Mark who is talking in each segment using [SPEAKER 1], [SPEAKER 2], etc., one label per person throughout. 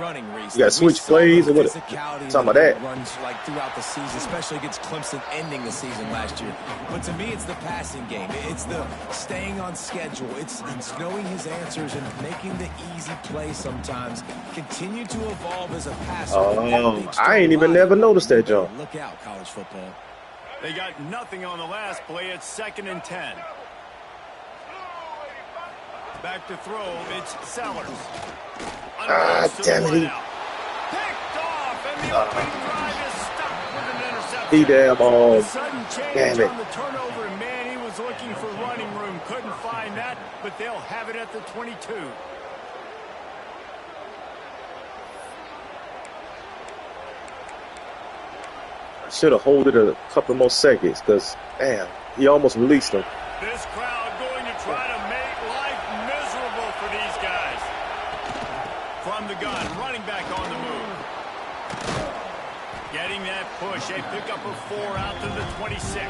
[SPEAKER 1] running, Reese.
[SPEAKER 2] You got to switch plays or what?
[SPEAKER 1] Talking
[SPEAKER 2] about that.
[SPEAKER 1] Runs like throughout the season, especially against Clemson ending the season last year. But to me, it's the passing game. It's the staying on schedule. It's knowing his answers and making the easy play sometimes. Continue to evolve as a passer.
[SPEAKER 2] Oh, I ain't even never noticed that jump.
[SPEAKER 1] Look out, college football.
[SPEAKER 3] They got nothing on the last play. It's 2nd and 10. Back to throw. It's Sellers.
[SPEAKER 2] Damn it.
[SPEAKER 3] Picked off, and the opening drive is stopped with an interception.
[SPEAKER 2] He damn on.
[SPEAKER 3] Sudden change
[SPEAKER 2] Damn it.
[SPEAKER 3] on the turnover, and man, he was looking for running room. Couldn't find that, but they'll have it at the 22.
[SPEAKER 2] I should have held it a couple more seconds because, damn, he almost released him.
[SPEAKER 3] This crowd going to try to make life miserable for these guys. From the gun, running back on the move. Getting that push. They pick up a 4 out to the 26.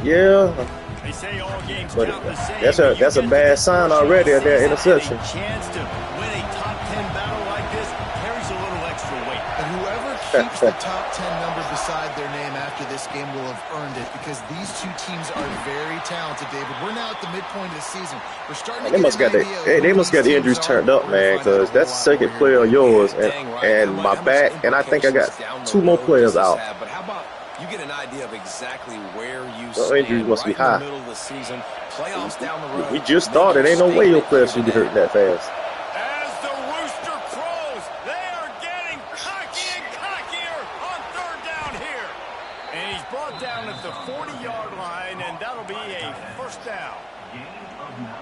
[SPEAKER 2] Yeah.
[SPEAKER 3] They say all games
[SPEAKER 2] But
[SPEAKER 3] count the same.
[SPEAKER 2] that's a bad sign already at that interception.
[SPEAKER 3] A chance to win a top 10 battle like this carries a little extra weight.
[SPEAKER 4] And whoever keeps the top 10 number beside their name after this game will have earned it, because these two teams are very talented, David. We're now at the midpoint of the season. We're starting to
[SPEAKER 2] They must got the injuries turned up, man, because that's the second player of yours and my back, and I think I got 2 more players out.
[SPEAKER 1] But how about you get an idea of exactly where you
[SPEAKER 2] The
[SPEAKER 1] stand
[SPEAKER 2] injuries must be
[SPEAKER 1] right in
[SPEAKER 2] high.
[SPEAKER 1] the middle of the season, playoffs down the road.
[SPEAKER 2] We just started. Ain't no way your players should be hurt that fast.
[SPEAKER 3] As the rooster crows, they are getting cocky and cockier on 3rd down here. And he's brought down at the 40-yard line, and that'll be a 1st down.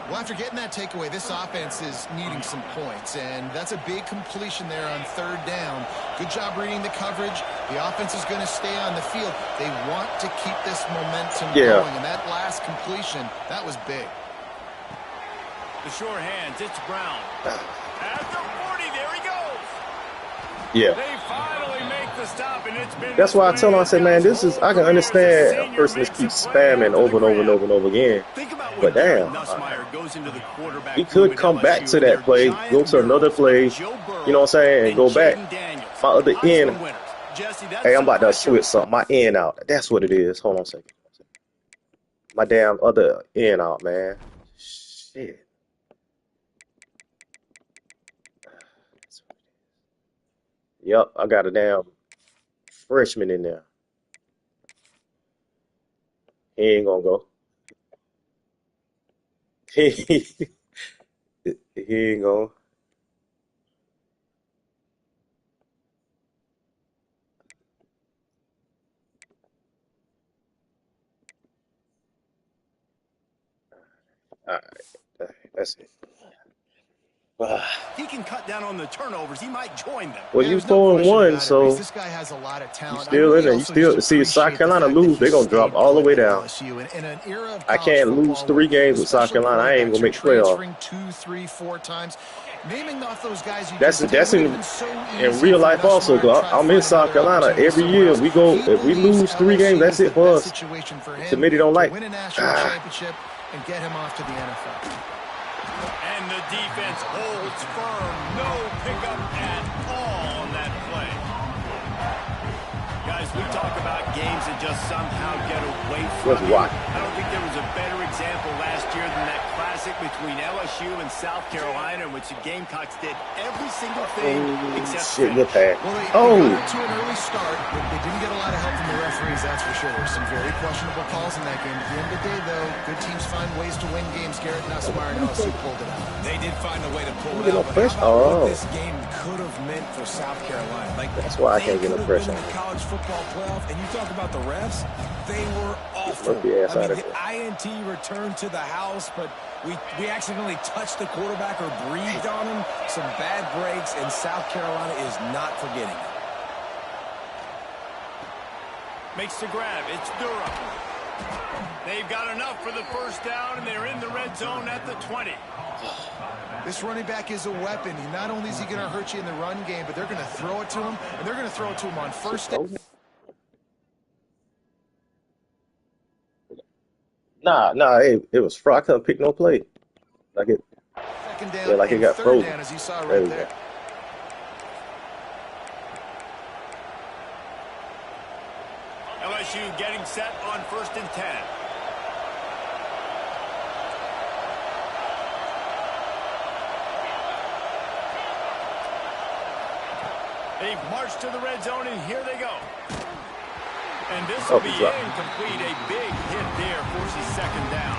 [SPEAKER 4] Well, after getting that takeaway, this offense is needing some points, and that's a big completion there on 3rd down. Good job reading the coverage. The offense is going to stay on the field. They want to keep this momentum going, and that last completion, that was big.
[SPEAKER 3] The short hands, it's Brown. At the 40, there he goes.
[SPEAKER 2] Yeah.
[SPEAKER 3] They finally make the stop, and it's been.
[SPEAKER 2] That's why I tell him, I say, man, this is, I can understand a person that keeps spamming over and over and over and over again. But damn, he could come back to that play, go to another play, you know what I'm saying, and go back. My other end, hey, I'm about to switch something. My end out. That's what it is. Hold on a second. My damn other end out, man. Shit. Yep, I got a damn freshman in there. He ain't gonna go. He ain't gonna. All right, that's it.
[SPEAKER 3] He can cut down on the turnovers. He might join them.
[SPEAKER 2] Well, you 4-1, so
[SPEAKER 4] this guy has a lot of talent.
[SPEAKER 2] You still in there. You still see if South Carolina lose, they're gonna drop all the way down. I can't lose 3 games with South Carolina. I ain't gonna make playoffs.
[SPEAKER 4] 2, 3, 4 times. Naming off those guys
[SPEAKER 2] that's in real life also. I'm in South Carolina every year. We go if we lose 3 games, that's it for us. Committee don't like.
[SPEAKER 4] Win a national championship and get him off to the NFL.
[SPEAKER 3] And the defense holds firm. No pickup at all on that play. Guys, we talk about games that just somehow get away from you. I don't think there was a better example last year than that classic between LSU and South Carolina, in which the Gamecocks did every single thing except
[SPEAKER 2] shit. Well, they
[SPEAKER 4] got to an early start, but they didn't get a lot of help from the referees, that's for sure. There were some very questionable calls in that game. At the end of the day, though, good teams find ways to win games. Garrett Nussmeier and LSU pulled it out.
[SPEAKER 1] They did find a way to pull it out. But how about what this game could have meant for South Carolina? Like,
[SPEAKER 2] that's why I can't get no pressure on
[SPEAKER 1] the college football playoff, and you talk about the refs, they were awful.
[SPEAKER 2] I mean,
[SPEAKER 1] the INT returned to the house, but we accidentally touched the quarterback or breathed on him. Some bad breaks, and South Carolina is not forgetting it.
[SPEAKER 3] Makes the grab. It's Durham. They've got enough for the 1st down, and they're in the red zone at the 20.
[SPEAKER 4] This running back is a weapon. Not only is he going to hurt you in the run game, but they're going to throw it to him, and they're going to throw it to him on 1st down.
[SPEAKER 2] Nah, it was I couldn't pick no play. Like it,
[SPEAKER 4] Second down,
[SPEAKER 2] yeah, like it got frozen.
[SPEAKER 4] Down, as you saw right there.
[SPEAKER 3] LSU getting set on 1st and 10. They've marched to the red zone, and here they go. And this will be incomplete. A big hit there forces 2nd down.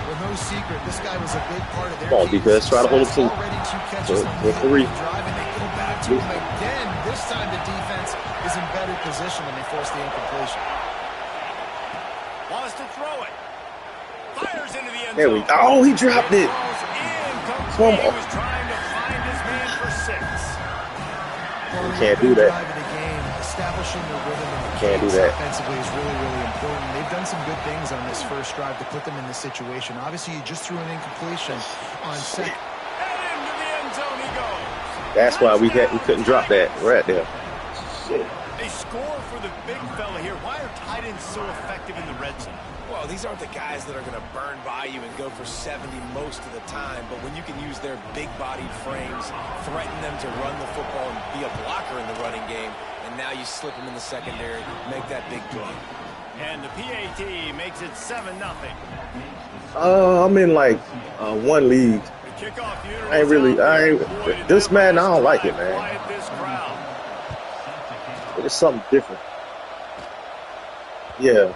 [SPEAKER 4] Well, no secret, this guy was a big part of their
[SPEAKER 2] Ball defense, try to hold him to
[SPEAKER 4] already 2 catches on the
[SPEAKER 2] 3.
[SPEAKER 4] Drive, and they go back to him again. This time the defense is in better position, and they force the incompletion.
[SPEAKER 3] Wants to throw it. Fires into the end zone.
[SPEAKER 2] There we go. Oh, he dropped it. Come on.
[SPEAKER 3] He was trying to find his man for 6.
[SPEAKER 4] Well,
[SPEAKER 2] you can't do that.
[SPEAKER 4] Establishing the rhythm and the
[SPEAKER 2] can't do that
[SPEAKER 4] offensively is really, really important. They've done some good things on this first drive to put them in this situation. Obviously, you just threw an incompletion on 2nd.
[SPEAKER 3] And into the end zone he goes.
[SPEAKER 2] That's why we couldn't drop that right there. Shit.
[SPEAKER 3] A score for the big fella here. Why are tight ends so effective in the red zone?
[SPEAKER 1] Well, these aren't the guys that are going to burn by you and go for 70 most of the time, but when you can use their big-bodied frames, threaten them to run the football and be a blocker in the running game, and now you slip them in the secondary, make that big play.
[SPEAKER 3] And the PAT makes it 7-0.
[SPEAKER 2] I'm in like 1 league. This man, I don't like it, man. It's something different. Yeah.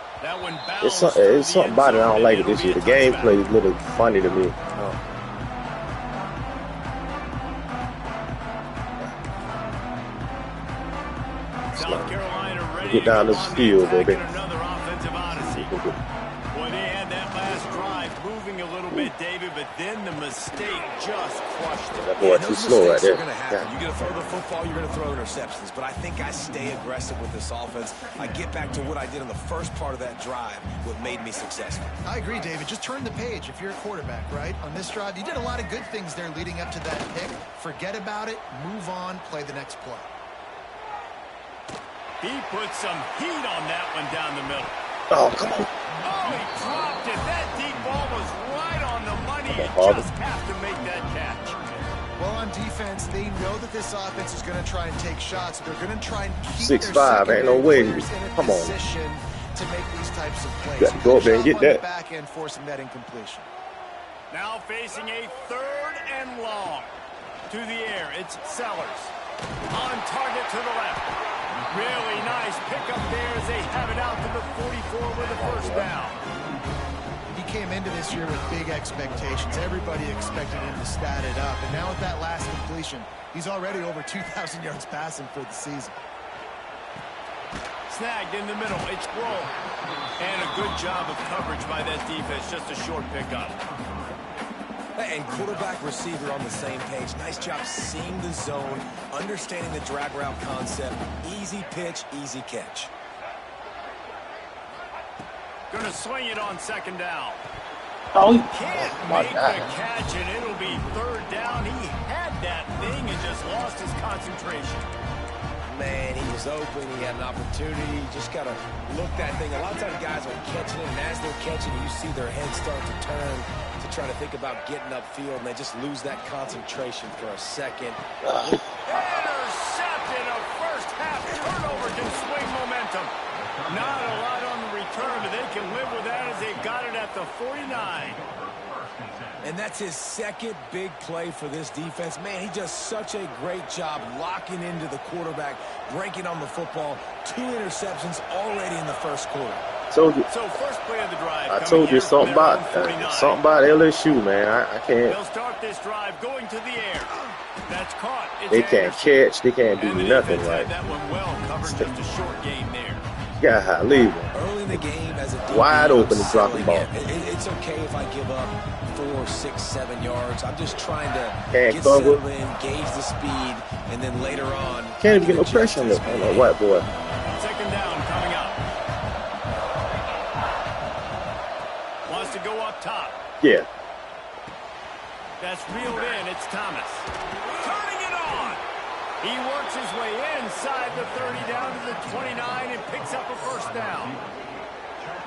[SPEAKER 2] It's something about it I don't like it this year. The gameplay is a little funny to me.
[SPEAKER 3] South Carolina ready
[SPEAKER 2] get down this field, baby.
[SPEAKER 3] Another offensive odyssey. Boy, they had that last drive moving a little bit, David, but then the mistake just crushed it.
[SPEAKER 2] That boy too slow right there.
[SPEAKER 1] You're going to throw the football, you're going to throw interceptions, but I think I stay aggressive with this offense. I get back to what I did in the first part of that drive, what made me successful.
[SPEAKER 4] I agree, David. Just turn the page if you're a quarterback, right? On this drive, you did a lot of good things there leading up to that pick. Forget about it, move on, play the next play.
[SPEAKER 3] He put some heat on that one down the middle.
[SPEAKER 2] Oh, come on.
[SPEAKER 3] Oh, he dropped it. That deep ball was right on the money. You just have to make that catch.
[SPEAKER 4] Well, on defense, they know that this offense is going to try and take shots. They're going to try and keep
[SPEAKER 2] 6'5", ain't no way. Come on.
[SPEAKER 4] To make these types of plays.
[SPEAKER 2] You got to go up there and get that.
[SPEAKER 4] Back end forcing that incompletion.
[SPEAKER 3] Now facing a 3rd and long. To the air, it's Sellers. On target to the left. Really nice pickup there as they have it out to the 44 with a 1st down.
[SPEAKER 4] He came into this year with big expectations. Everybody expected him to stat it up. And now with that last completion, he's already over 2,000 yards passing for the season.
[SPEAKER 3] Snagged in the middle. It's Grohl. And a good job of coverage by that defense. Just a short pickup.
[SPEAKER 1] And quarterback receiver on the same page. Nice job seeing the zone, understanding the drag route concept. Easy pitch, easy catch.
[SPEAKER 3] Gonna swing it on 2nd down.
[SPEAKER 2] Oh,
[SPEAKER 3] Can't make the catch, and it'll be 3rd down. He had that thing and just lost his concentration.
[SPEAKER 1] Man, he was open. He had an opportunity. Just got to look that thing. A lot of times guys are catching it, and as they're catching it, you see their head start to turn to try to think about getting upfield, and they just lose that concentration for a second.
[SPEAKER 3] Intercepted, a first-half turnover can swing momentum. Not a lot on the return, but they can live with that as they got it at the 49.
[SPEAKER 1] And that's his 2nd big play for this defense. Man, he does such a great job locking into the quarterback, breaking on the football. 2 interceptions already in the first quarter.
[SPEAKER 2] Told you.
[SPEAKER 3] So first play of the drive.
[SPEAKER 2] I told you something about LSU, man. I can't.
[SPEAKER 3] They'll start this drive going to the air. That's caught.
[SPEAKER 2] They can't catch. They can't do nothing right.
[SPEAKER 3] That one well covered. Just a short game there.
[SPEAKER 2] Yeah, leave him.
[SPEAKER 1] Early in the game, as a
[SPEAKER 2] wide open to drop the ball.
[SPEAKER 1] It's okay if I give up 4, 6, 7 yards. I'm just trying to
[SPEAKER 2] get
[SPEAKER 1] settled in, gauge the speed, and then later on.
[SPEAKER 2] Can't even get no pressure on the white boy.
[SPEAKER 3] 2nd down coming up. Wants to go up top.
[SPEAKER 2] Yeah.
[SPEAKER 3] That's reeled in. It's Thomas. Turning it on. He works his way inside the 30 down to the 29 and picks up a 1st down.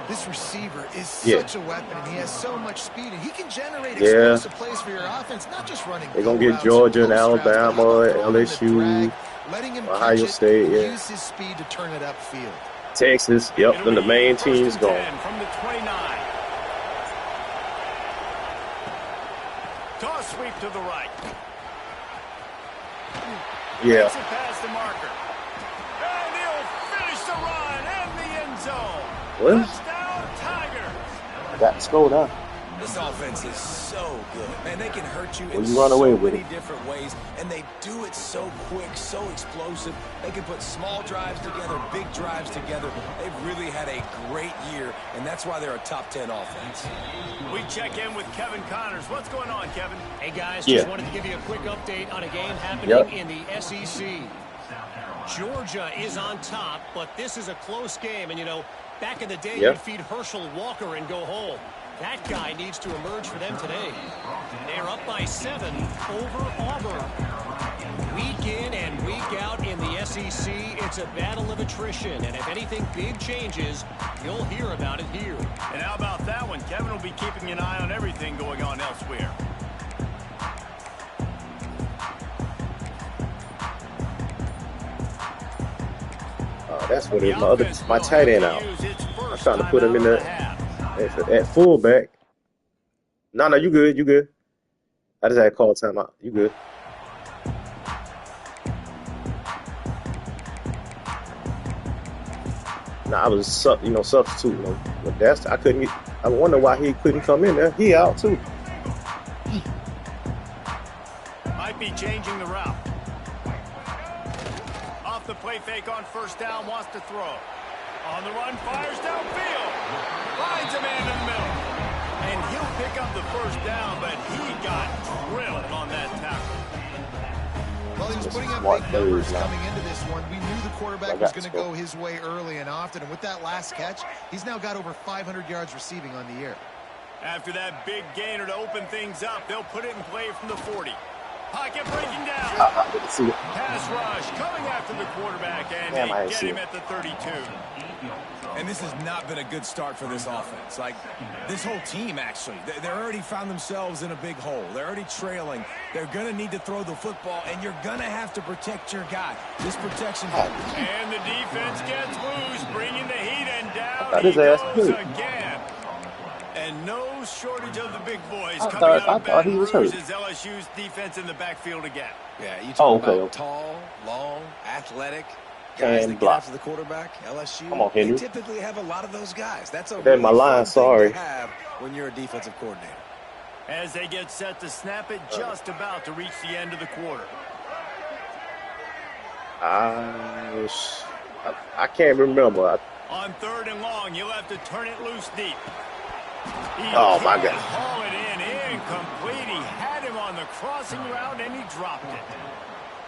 [SPEAKER 4] This receiver is such a weapon, and he has so much speed, and he can generate explosive plays for your offense, not just running.
[SPEAKER 2] They're going to get Georgia and Alabama, LSU,
[SPEAKER 4] letting him
[SPEAKER 2] Ohio State,
[SPEAKER 4] use his speed to turn it upfield.
[SPEAKER 2] Texas, yep, then the main team's gone.
[SPEAKER 3] From the 29. Toss sweep to the right.
[SPEAKER 2] Yeah.
[SPEAKER 3] Takes it past the marker. And he'll finish the run in the end zone.
[SPEAKER 2] What?
[SPEAKER 3] Touchdown, Tigers.
[SPEAKER 2] I got to slow down.
[SPEAKER 1] This offense is so good. Man, they can hurt you in
[SPEAKER 2] you run away
[SPEAKER 1] so
[SPEAKER 2] with
[SPEAKER 1] many
[SPEAKER 2] it.
[SPEAKER 1] different ways, and they do it so quick, so explosive. They can put small drives together, big drives together. They've really had a great year, and that's why they're a top 10 offense.
[SPEAKER 3] We check in with Kevin Connors. What's going on, Kevin?
[SPEAKER 5] Hey, guys,
[SPEAKER 2] Yeah.
[SPEAKER 5] just wanted to give you a quick update on a game happening in the SEC. Georgia is on top, but this is a close game. And, you know, back in the day, you'd feed Herschel Walker and go home. That guy needs to emerge for them today. They're up by 7 over Auburn. Week in and week out in the SEC, it's a battle of attrition. And if anything big changes, you'll hear about it here.
[SPEAKER 3] And how about that one? Kevin will be keeping an eye on everything going on elsewhere.
[SPEAKER 2] That's what it is. My tight end out. I'm trying to put him in there at fullback. No, you good. You good. I just had to call timeout. You good. I was substituting him. But I couldn't get. I wonder why he couldn't come in there. He out too.
[SPEAKER 3] Might be changing the route. Off the play fake on first down, wants to throw. On the run, fires downfield. Finds a man in the middle. And he'll pick up the first down, but he got drilled on that tackle.
[SPEAKER 4] Well, he was putting up big numbers coming into this one. We knew the quarterback was going to go his way early and often. And with that last catch, he's now got over 500 yards receiving on the year.
[SPEAKER 3] After that big gainer to open things up, they'll put it in play from the 40. Pocket breaking down. Pass rush coming after the quarterback, and they get him at the 32.
[SPEAKER 1] And this has not been a good start for this offense. Like, this whole team, actually. They're already found themselves in a big hole. They're already trailing. They're going to need to throw the football, and you're going to have to protect your guy. This protection.
[SPEAKER 3] And the defense gets loose, bringing the heat, and down
[SPEAKER 2] he
[SPEAKER 3] goes again. And no shortage of the big boys coming out of Baton Rouge as LSU's defense in the backfield again.
[SPEAKER 1] Yeah, you talk about tall, long, athletic guys that get after the quarterback. LSU, they typically have a lot of those guys. That's a really fun thing to have when you're a defensive coordinator.
[SPEAKER 3] As they get set to snap it, just about to reach the end of the quarter.
[SPEAKER 2] I can't remember.
[SPEAKER 3] On 3rd and long, you'll have to turn it loose deep.
[SPEAKER 2] Oh, my God.
[SPEAKER 3] Haul it in, incomplete. He had him on the crossing route, and he dropped it.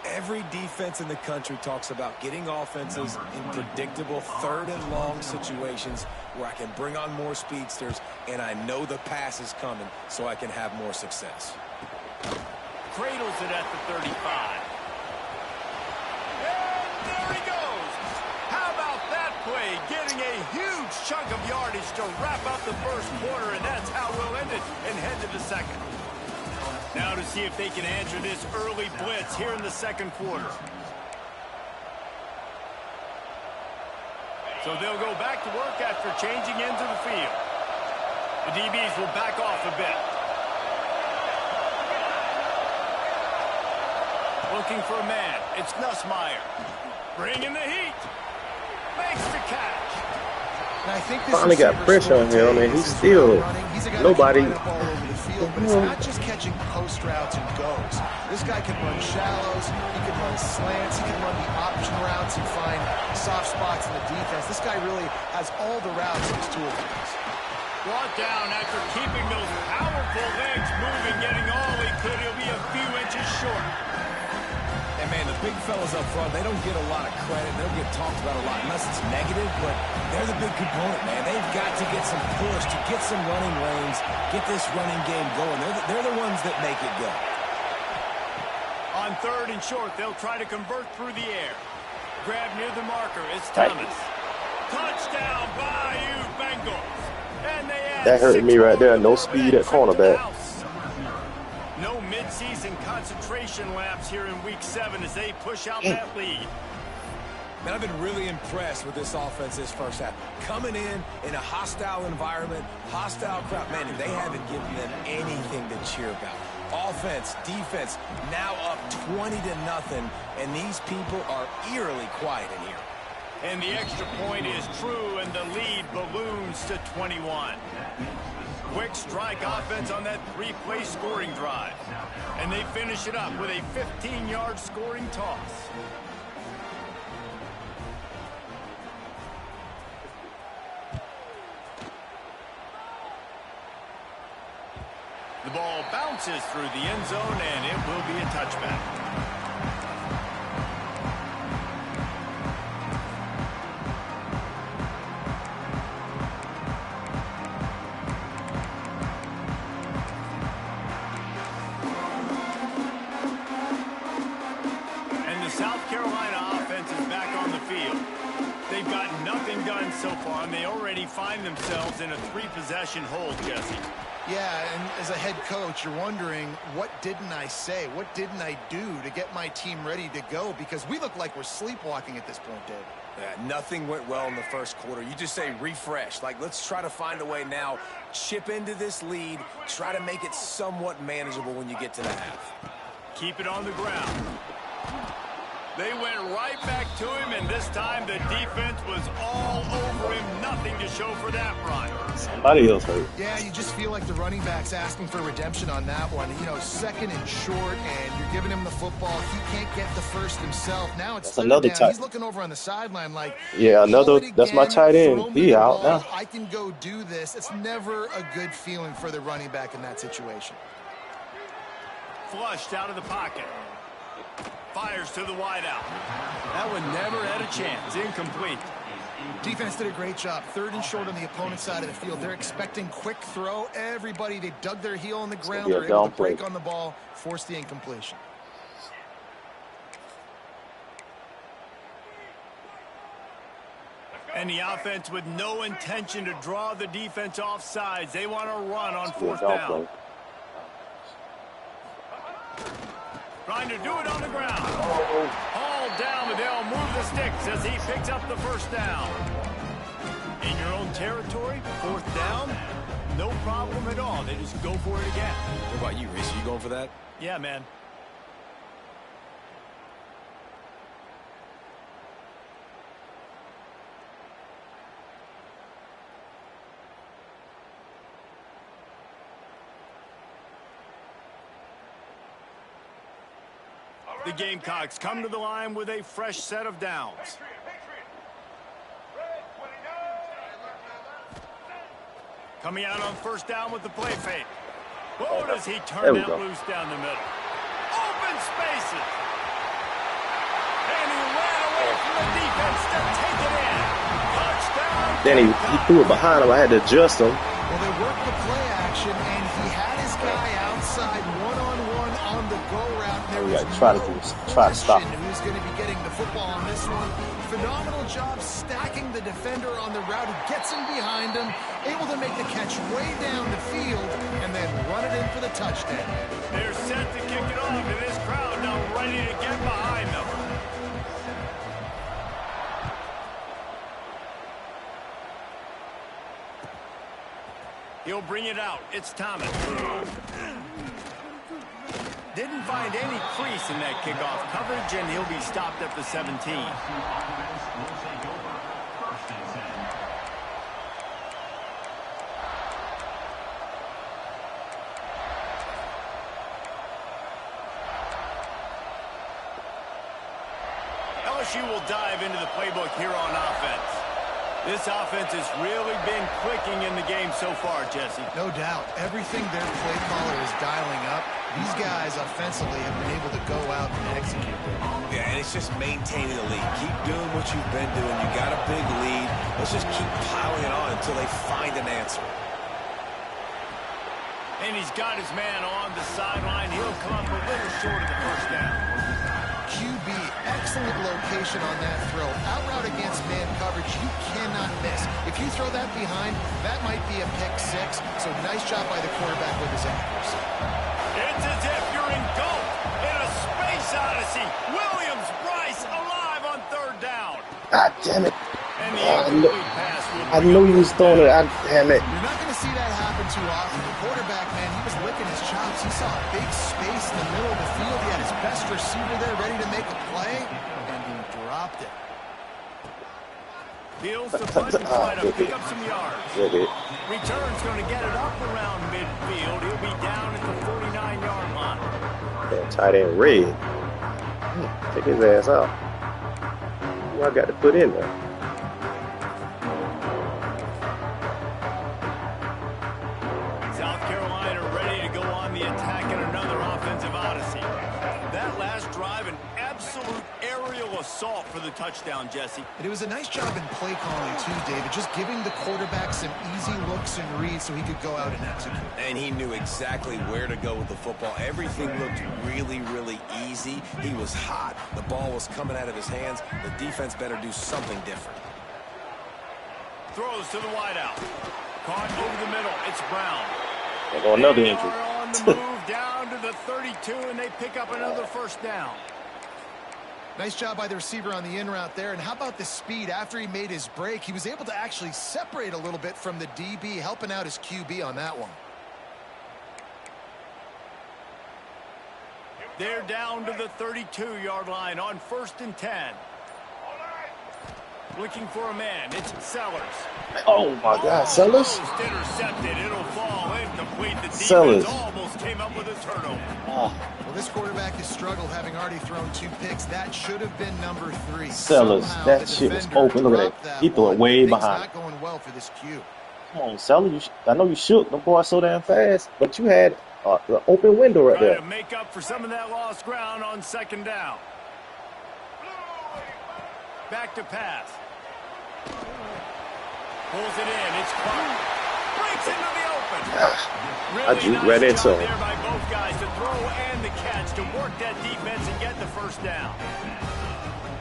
[SPEAKER 1] Every defense in the country talks about getting offenses in predictable 3rd and long situations where I can bring on more speedsters, and I know the pass is coming, so I can have more success.
[SPEAKER 3] Cradles it at the 35. And there he goes. How about that play? Getting a huge chunk of yardage to wrap up the first quarter, and that's how we'll end it and head to the second. Now to see if they can answer this early blitz here in the second quarter. So they'll go back to work after changing into the field. The DBs will back off a bit. Looking for a man. It's Nussmeier. Bringing the heat. Makes the catch.
[SPEAKER 4] And I think this
[SPEAKER 2] finally got pressure on him, and he's still nobody.
[SPEAKER 4] But it's not just catching post routes and goes. This guy can run shallows, he can run slants, he can run the option routes and find soft spots in the defense. This guy really has all the routes in his toolbox.
[SPEAKER 3] Brought down after keeping those powerful legs moving, getting all he could. He'll be a few inches short.
[SPEAKER 1] And, man, the big fellas up front, they don't get a lot of credit. They don't get talked about a lot unless it's negative, but they're the big component, man. They've got to get some push, to get some running lanes, get this running game going. They're the ones that make it go.
[SPEAKER 3] On 3rd and short, they'll try to convert through the air. Grab near the marker. It's Thomas. Touchdown, Bayou Bengals. And they add
[SPEAKER 2] that hurt me right there. No speed at cornerback.
[SPEAKER 3] No midseason concentration laps here in Week 7 as they push out that lead.
[SPEAKER 1] Man, I've been really impressed with this offense this first half. Coming in a hostile environment, hostile crowd. Man, they haven't given them anything to cheer about. Offense, defense, now up 20-0, and these people are eerily quiet in here.
[SPEAKER 3] And the extra point is true, and the lead balloons to 21. Quick strike offense on that 3-play scoring drive. And they finish it up with a 15-yard scoring toss. The ball bounces through the end zone, and it will be a touchback. So far, and they already find themselves in a 3-possession hold, Jesse.
[SPEAKER 4] Yeah, and as a head coach, you're wondering, what didn't I say? What didn't I do to get my team ready to go? Because we look like we're sleepwalking at this point, Dave.
[SPEAKER 1] Yeah, nothing went well in the first quarter. You just say refresh. Like, let's try to find a way now, chip into this lead, try to make it somewhat manageable when you get to the half.
[SPEAKER 3] Keep it on the ground. They went right back to him, and this time the defense was all over him. Nothing to show for that run.
[SPEAKER 2] Somebody else hurt.
[SPEAKER 4] Yeah, you just feel like the running back's asking for redemption on that one. You know, second and short, and you're giving him the football. He can't get the first himself. Now it's third
[SPEAKER 2] another
[SPEAKER 4] down. He's looking over on the sideline like,
[SPEAKER 2] yeah, another. That's my tight end. He out now.
[SPEAKER 4] I can go do this. It's never a good feeling for the running back in that situation.
[SPEAKER 3] Flushed out of the pocket. Fires to the wideout. That one never had a chance. Incomplete.
[SPEAKER 4] Defense did a great job. Third and short on the opponent's side of the field. They're expecting quick throw. Everybody, they dug their heel on the ground. They're able to break on the ball, force the incompletion.
[SPEAKER 3] And the offense with no intention to draw the defense off sides. They want to run on fourth down. Trying to do it on the ground. Hauled down, but they'll move the sticks as he picks up the first down. In your own territory, fourth down, no problem at all. They just go for it again.
[SPEAKER 1] What about you, Reese? Are you going for that?
[SPEAKER 3] Yeah, man. The Gamecocks come to the line with a fresh set of downs. Coming out on first down with the play fake. Oh, does he turn that loose down the middle? Open spaces. And he ran away from the defense to take it in. Touchdown.
[SPEAKER 2] Then he threw it behind him. I had to adjust him.
[SPEAKER 4] Well, they worked the play action, and he had his guy outside one-on-one on the go route.
[SPEAKER 2] We got to try to stop him.
[SPEAKER 4] Who's going to be getting the football on this one? Phenomenal job stacking the defender on the route. He gets in behind him, able to make the catch way down the field, and then run it in for the touchdown.
[SPEAKER 3] They're set to kick it off, and this crowd now ready to get behind them. He'll bring it out. It's Thomas. Didn't find any crease in that kickoff coverage, and he'll be stopped at the 17. LSU will dive into the playbook here on offense. This offense has really been clicking in the game so far, Jesse.
[SPEAKER 4] No doubt. Everything their play caller is dialing up, these guys offensively have been able to go out and execute.
[SPEAKER 1] Yeah, and it's just maintaining the lead. Keep doing what you've been doing. You got a big lead. Let's just keep piling it on until they find an answer.
[SPEAKER 3] And he's got his man on the sideline. He'll come up a little short of the first down.
[SPEAKER 4] QB, excellent location on that throw. Out route against man coverage, you cannot miss. If you throw that behind, that might be a pick six. So nice job by the quarterback with his accuracy.
[SPEAKER 3] It's as if you're engulfed in a space odyssey. Williams-Brice alive on third down.
[SPEAKER 2] God damn it. I knew he was throwing it. Damn it.
[SPEAKER 4] You're not going to see that happen too often. The quarterback, man, he was licking his chops. He saw a big space in the middle of the field. He had his best receiver there ready to make a play, and he dropped it.
[SPEAKER 3] Feels the punt and try to pick up some yards. Return's going to get it up around midfield. He'll be down at the 49-yard line.
[SPEAKER 2] That tight end red. Take his ass out. What I got to put in there?
[SPEAKER 3] South Carolina ready to go on the attack in another offensive odyssey. That last drive, an absolute aerial assault for the touchdown, Jesse.
[SPEAKER 4] And it was a nice job in play calling too, David, just giving the quarterback some easy looks and reads so he could go out and execute.
[SPEAKER 1] And he knew exactly where to go with the football. Everything looked really, really easy. He was hot. The ball was coming out of his hands. The defense better do something different.
[SPEAKER 3] Throws to the wideout. Caught over the middle. It's Brown.
[SPEAKER 2] Oh, another injury.
[SPEAKER 3] On the move down to the 32, and they pick up another first down.
[SPEAKER 4] Nice job by the receiver on the in route there. And how about the speed? After he made his break, he was able to actually separate a little bit from the DB, helping out his QB on that one.
[SPEAKER 3] They're down to the 32-yard line on 1st and 10. Looking for a man. It's Sellers.
[SPEAKER 2] Oh my God, Sellers.
[SPEAKER 3] Intercepted. It'll fall incomplete. The
[SPEAKER 2] Sellers
[SPEAKER 3] defense almost came up with a turnover.
[SPEAKER 2] Oh.
[SPEAKER 4] Well, this quarterback has struggled, having already thrown 2 picks. That should have been number 3.
[SPEAKER 2] Sellers, that shit was open. Look at that. He threw it way behind.
[SPEAKER 4] Not going well for this Q.
[SPEAKER 2] Come on, Sellers. I know you shook. The boy so damn fast, but you had the open window right there.
[SPEAKER 3] To make up for some of that lost ground on 2nd down. Back to pass. Pulls it in. It's Clark. Breaks into the open. Really
[SPEAKER 2] I drew right into him.
[SPEAKER 3] There by both guys to throw and the catch to work that defense and get the first down.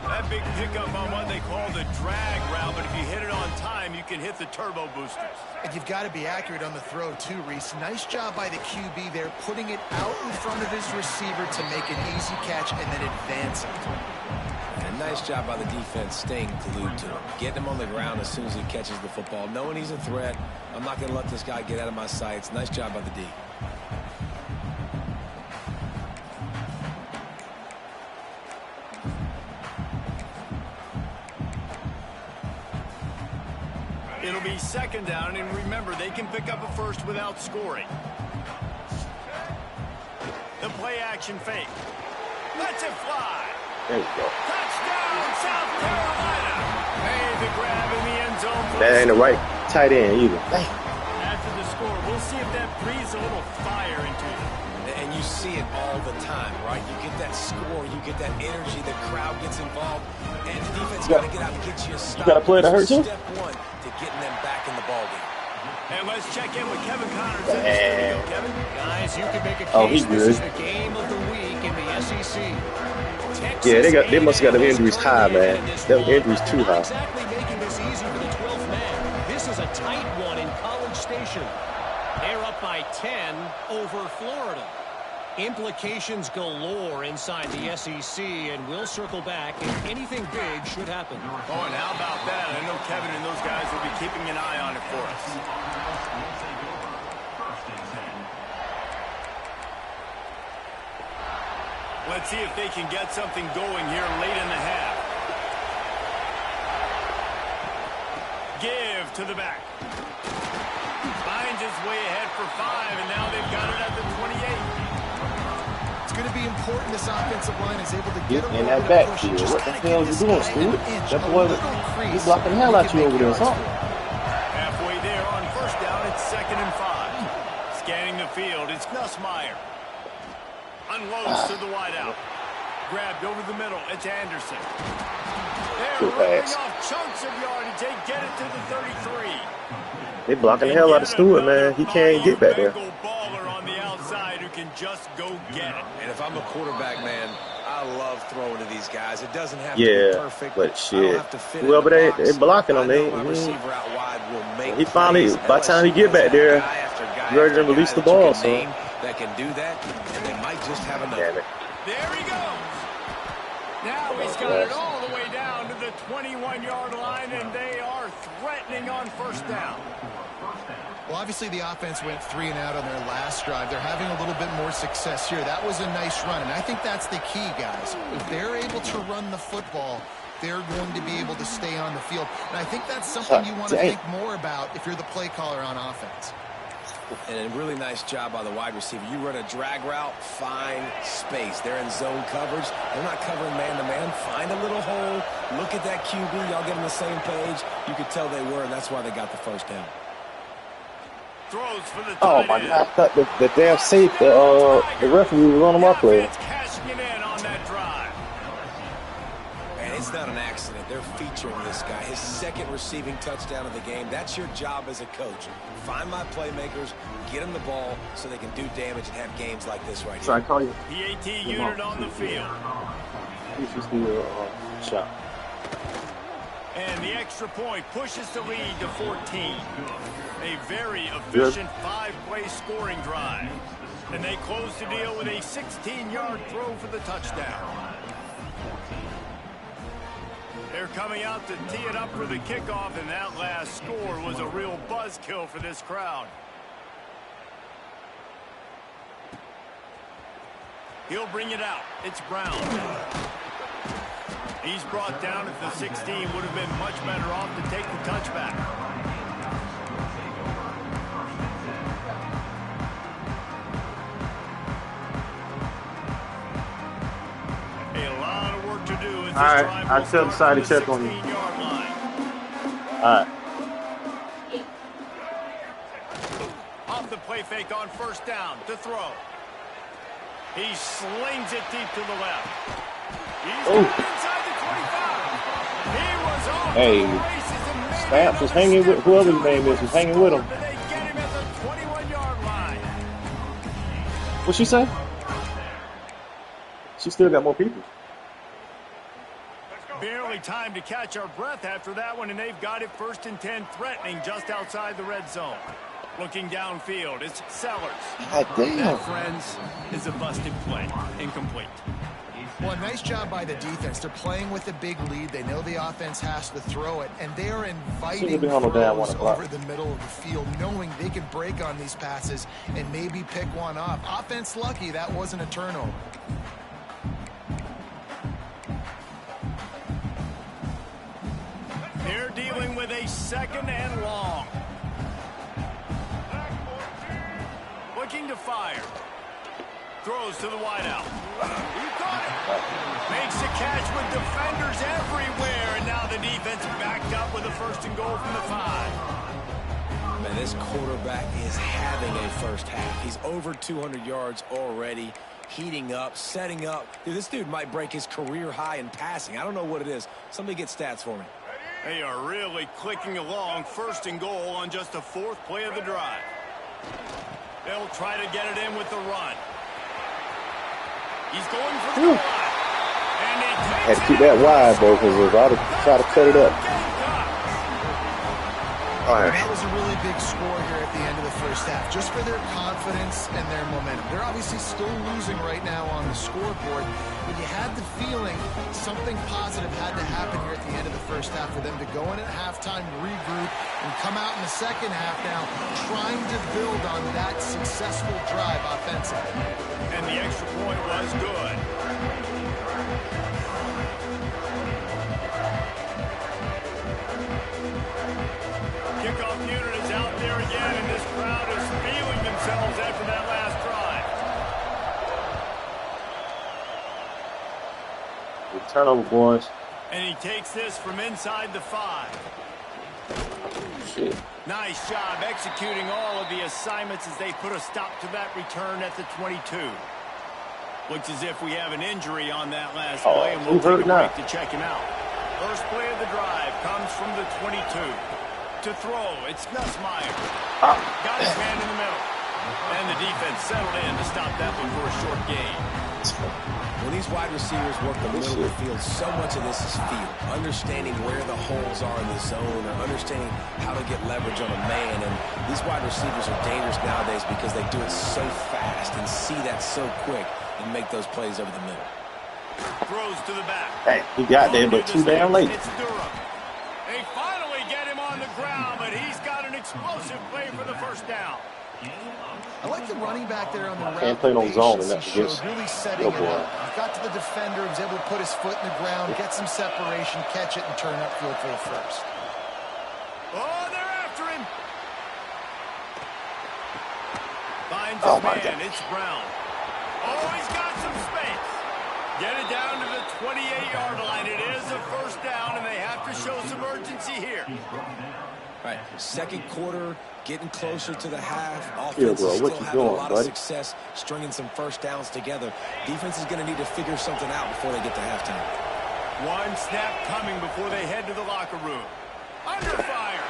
[SPEAKER 3] That big pickup on what they call the drag route, but if you hit it on time, you can hit the turbo boosters.
[SPEAKER 4] And you've got to be accurate on the throw too, Reese. Nice job by the QB there, putting it out in front of his receiver to make an easy catch and then advance it.
[SPEAKER 1] And nice job by the defense staying glued to him. Getting him on the ground as soon as he catches the football. Knowing he's a threat, I'm not going to let this guy get out of my sights. Nice job by the D.
[SPEAKER 3] It'll be 2nd down, and remember, they can pick up a first without scoring. The play action fake. Lets it fly.
[SPEAKER 2] There you go.
[SPEAKER 3] Touchdown, South Carolina. Made the grab in the end zone.
[SPEAKER 2] That ain't the right tight end either. Dang.
[SPEAKER 3] After the score, we'll see if that breathes a little fire into it.
[SPEAKER 1] And you see it all the time, right? You get that score, you get that energy, the crowd gets involved, and the defense got to get out and get you a stop.
[SPEAKER 2] You got a play that hurt too?
[SPEAKER 1] Step 1 to getting them back in the ballgame.
[SPEAKER 3] And let's check in with Kevin Connors in the studio. Kevin?
[SPEAKER 5] Guys, you can make a case this is the game of the week in the SEC.
[SPEAKER 2] Yeah, they must have got them injuries high, man. Them injuries too high.
[SPEAKER 5] Exactly making this easy for the 12th man. This is a tight one in College Station. They're up by 10 over Florida. Implications galore inside the SEC, and we'll circle back if anything big should happen.
[SPEAKER 3] Oh, and how about that? I know Kevin and those guys will be keeping an eye on it for us. Let's see if they can get something going here late in the half. Give to the back. Finds his way ahead for 5, and now they've got it at the 28.
[SPEAKER 4] It's going to be important this offensive line is able to get
[SPEAKER 2] in that backfield. What the hell is he doing, Steve? That boy, he's blocking the hell out you over there, something.
[SPEAKER 3] Halfway there on 1st down, it's 2nd and 5. Scanning the field, it's Nussmeier. Unloads to the wideout. Grabbed over the middle, it's Anderson. They're ripping off chunks of yardage. They get it to the 33.
[SPEAKER 2] They blocking the hell out of Stewart, man. He can't get back there.
[SPEAKER 3] Baller on the outside who can just go get it.
[SPEAKER 1] And if I'm a quarterback, man, I love throwing to these guys. It doesn't have to be perfect.
[SPEAKER 2] But shit, whoever they blocking him, he finally, by the time he get back there, you ready to release the ball, so.
[SPEAKER 1] That can do that, and they might just have another.
[SPEAKER 3] There he goes. Now he's got it all the way down to the 21-yard line, and they are threatening on first down.
[SPEAKER 4] Well, obviously the offense went 3 and out on their last drive. They're having a little bit more success here. That was a nice run, and I think that's the key, guys. If they're able to run the football, they're going to be able to stay on the field. And I think that's something you want to think more about if you're the play caller on offense.
[SPEAKER 1] And a really nice job by the wide receiver. You run a drag route, find space. They're in zone coverage. They're not covering man-to-man. Find a little hole. Look at that QB. Y'all get on the same page. You could tell they were, and that's why they got the first down.
[SPEAKER 3] Throws for the
[SPEAKER 2] Oh, my God. I thought the damn safety, the referee was on my play.
[SPEAKER 3] Cashing it in on that drive.
[SPEAKER 1] And it's not an accident. They're featuring this guy. His second receiving touchdown of the game. That's your job as a coach. Find my playmakers, get them the ball so they can do damage and have games like this right here.
[SPEAKER 2] So I call you.
[SPEAKER 3] PAT unit on the field.
[SPEAKER 2] This is the shot.
[SPEAKER 3] And the extra point pushes the lead to 14. A very efficient 5-play scoring drive. And they close the deal with a 16-yard throw for the touchdown. They're coming out to tee it up for the kickoff, and that last score was a real buzzkill for this crowd. He'll bring it out. It's Brown. He's brought down at the 16. Would have been much better off to take the touchback. A lot of work to do. All
[SPEAKER 2] right, I'll tell the side to check on you. All right.
[SPEAKER 3] Off the play fake on first down to throw. He slings it deep to the left. He's inside the 25. He was off
[SPEAKER 2] Hey,
[SPEAKER 3] the races and
[SPEAKER 2] Stamps was hanging with whoever his name is. Was hanging with him.
[SPEAKER 3] They get him at the 21-yard line.
[SPEAKER 2] What'd she say? She still got more people.
[SPEAKER 3] Barely time to catch our breath after that one, and they've got it 1st and 10, threatening just outside the red zone. Looking downfield, it's Sellers.
[SPEAKER 2] God damn.
[SPEAKER 3] That, friends, is a busted play. Incomplete.
[SPEAKER 4] Well, nice job by the defense. They're playing with a big lead. They know the offense has to throw it, and they are inviting throws over the middle of the field, knowing they can break on these passes and maybe pick one off. Offense lucky that wasn't a turnover.
[SPEAKER 3] They're dealing with a 2nd and long. Looking to fire. Throws to the wideout. He caught it. Makes a catch with defenders everywhere. And now the defense backed up with a 1st and goal from the 5.
[SPEAKER 1] Man, this quarterback is having a first half. He's over 200 yards already, heating up, setting up. Dude, this dude might break his career high in passing. I don't know what it is. Somebody get stats for me.
[SPEAKER 3] They are really clicking along. 1st and goal on just the 4th play of the drive. They'll try to get it in with the run. He's going for the line. And he
[SPEAKER 2] Had to keep that wide, though, because if I'd try to cut it up.
[SPEAKER 4] All right. That was a really big score here at the end of the first half, just for their confidence and their momentum. They're obviously still losing right now on the scoreboard, but you had the feeling something positive had to happen here at the end of the first half for them to go in at halftime, regroup, and come out in the second half now trying to build on that successful drive offensively.
[SPEAKER 3] And the extra point was good. Kickoff unit is out there again, and this crowd is feeling themselves after that last drive.
[SPEAKER 2] Turnover, boys.
[SPEAKER 3] And he takes this from inside the 5.
[SPEAKER 2] Shit.
[SPEAKER 3] Nice job executing all of the assignments as they put a stop to that return at the 22. Looks as if we have an injury on that last play, and we'll take a break to check him out. First play of the drive comes from the 22. To throw, it's Nussmeier. Got his man in the middle. And the defense settled in to stop that one for a short gain.
[SPEAKER 1] When these wide receivers work the middle of the field, so much of this is feel. Understanding where the holes are in the zone, or understanding how to get leverage on a man. And these wide receivers are dangerous nowadays because they do it so fast and see that so quick and make those plays over the middle.
[SPEAKER 3] Throws to the back.
[SPEAKER 2] Hey, he got there, but too damn late.
[SPEAKER 3] It's Durham.
[SPEAKER 4] the running back there on the route.
[SPEAKER 2] Can't play no zone and that
[SPEAKER 4] Showed really setting it up. He got to the defender, was able to put his foot in the ground, get some separation, catch it, and turn upfield for the first.
[SPEAKER 3] Oh, they're after him. Finds his man. It's Brown. Oh, he's got some space. Get it down to the 28-yard line. It is a first down, and they have to show some urgency here.
[SPEAKER 1] Right, second quarter, getting closer to the half.
[SPEAKER 2] Yeah,
[SPEAKER 1] Offense
[SPEAKER 2] bro,
[SPEAKER 1] is
[SPEAKER 2] what
[SPEAKER 1] still
[SPEAKER 2] you
[SPEAKER 1] having a
[SPEAKER 2] doing,
[SPEAKER 1] lot
[SPEAKER 2] buddy?
[SPEAKER 1] of success stringing some first downs together. Defense is going to need to figure something out before they get to halftime.
[SPEAKER 3] One snap coming before they head to the locker room. Under fire.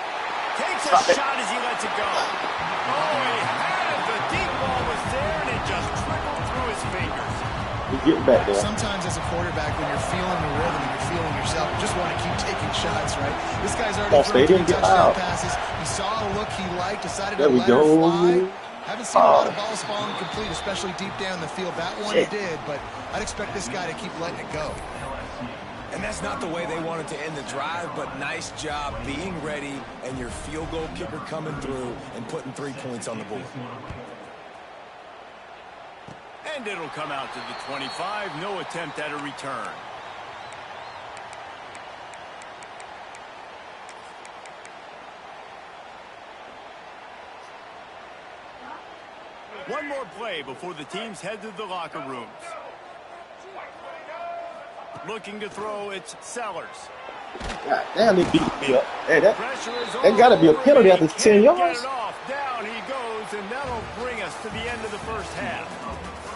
[SPEAKER 3] Takes a shot as he lets it go. Oh, he had it. The deep ball was there, and it just trickled through his fingers.
[SPEAKER 2] He's getting back there.
[SPEAKER 4] Sometimes as a quarterback, when you're feeling the rhythm and you're feeling yourself, you just want to keep taking shots, right? This guy's already thrown 2 touchdown passes. He saw a look he liked, decided to let it fly. Haven't seen a lot of balls falling complete, especially deep down the field. That one did, but I'd expect this guy to keep letting it go.
[SPEAKER 1] And that's not the way they wanted to end the drive, but nice job being ready and your field goal kicker coming through and putting 3 points on the board.
[SPEAKER 3] And it'll come out to the 25. No attempt at a return. One more play before the teams head to the locker rooms. Looking to throw, it's Sellers.
[SPEAKER 2] God damn, they beat me up. Hey, that got to be a penalty after 10 yards.
[SPEAKER 3] Get it off. Down he goes, and that'll bring us to the end of the first half.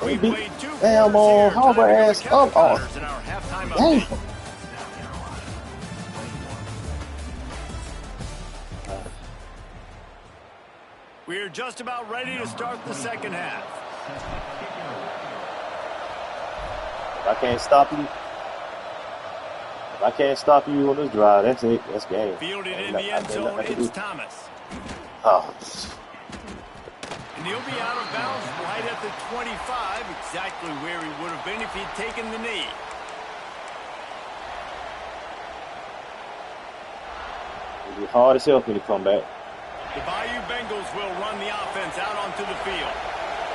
[SPEAKER 3] We played 2
[SPEAKER 2] damn on Harbor ass up off.
[SPEAKER 3] In our halftime
[SPEAKER 2] Damn.
[SPEAKER 3] update. We're just about ready to start the second half.
[SPEAKER 2] If I can't stop you, on this drive, that's it. That's game.
[SPEAKER 3] Fielded in the end zone, it's Thomas.
[SPEAKER 2] Oh.
[SPEAKER 3] And he'll be out of bounds right at the 25, exactly where he would have been if he'd taken the knee.
[SPEAKER 2] It'll be hard as hell when you come back.
[SPEAKER 3] The Bayou Bengals will run the offense out onto the field.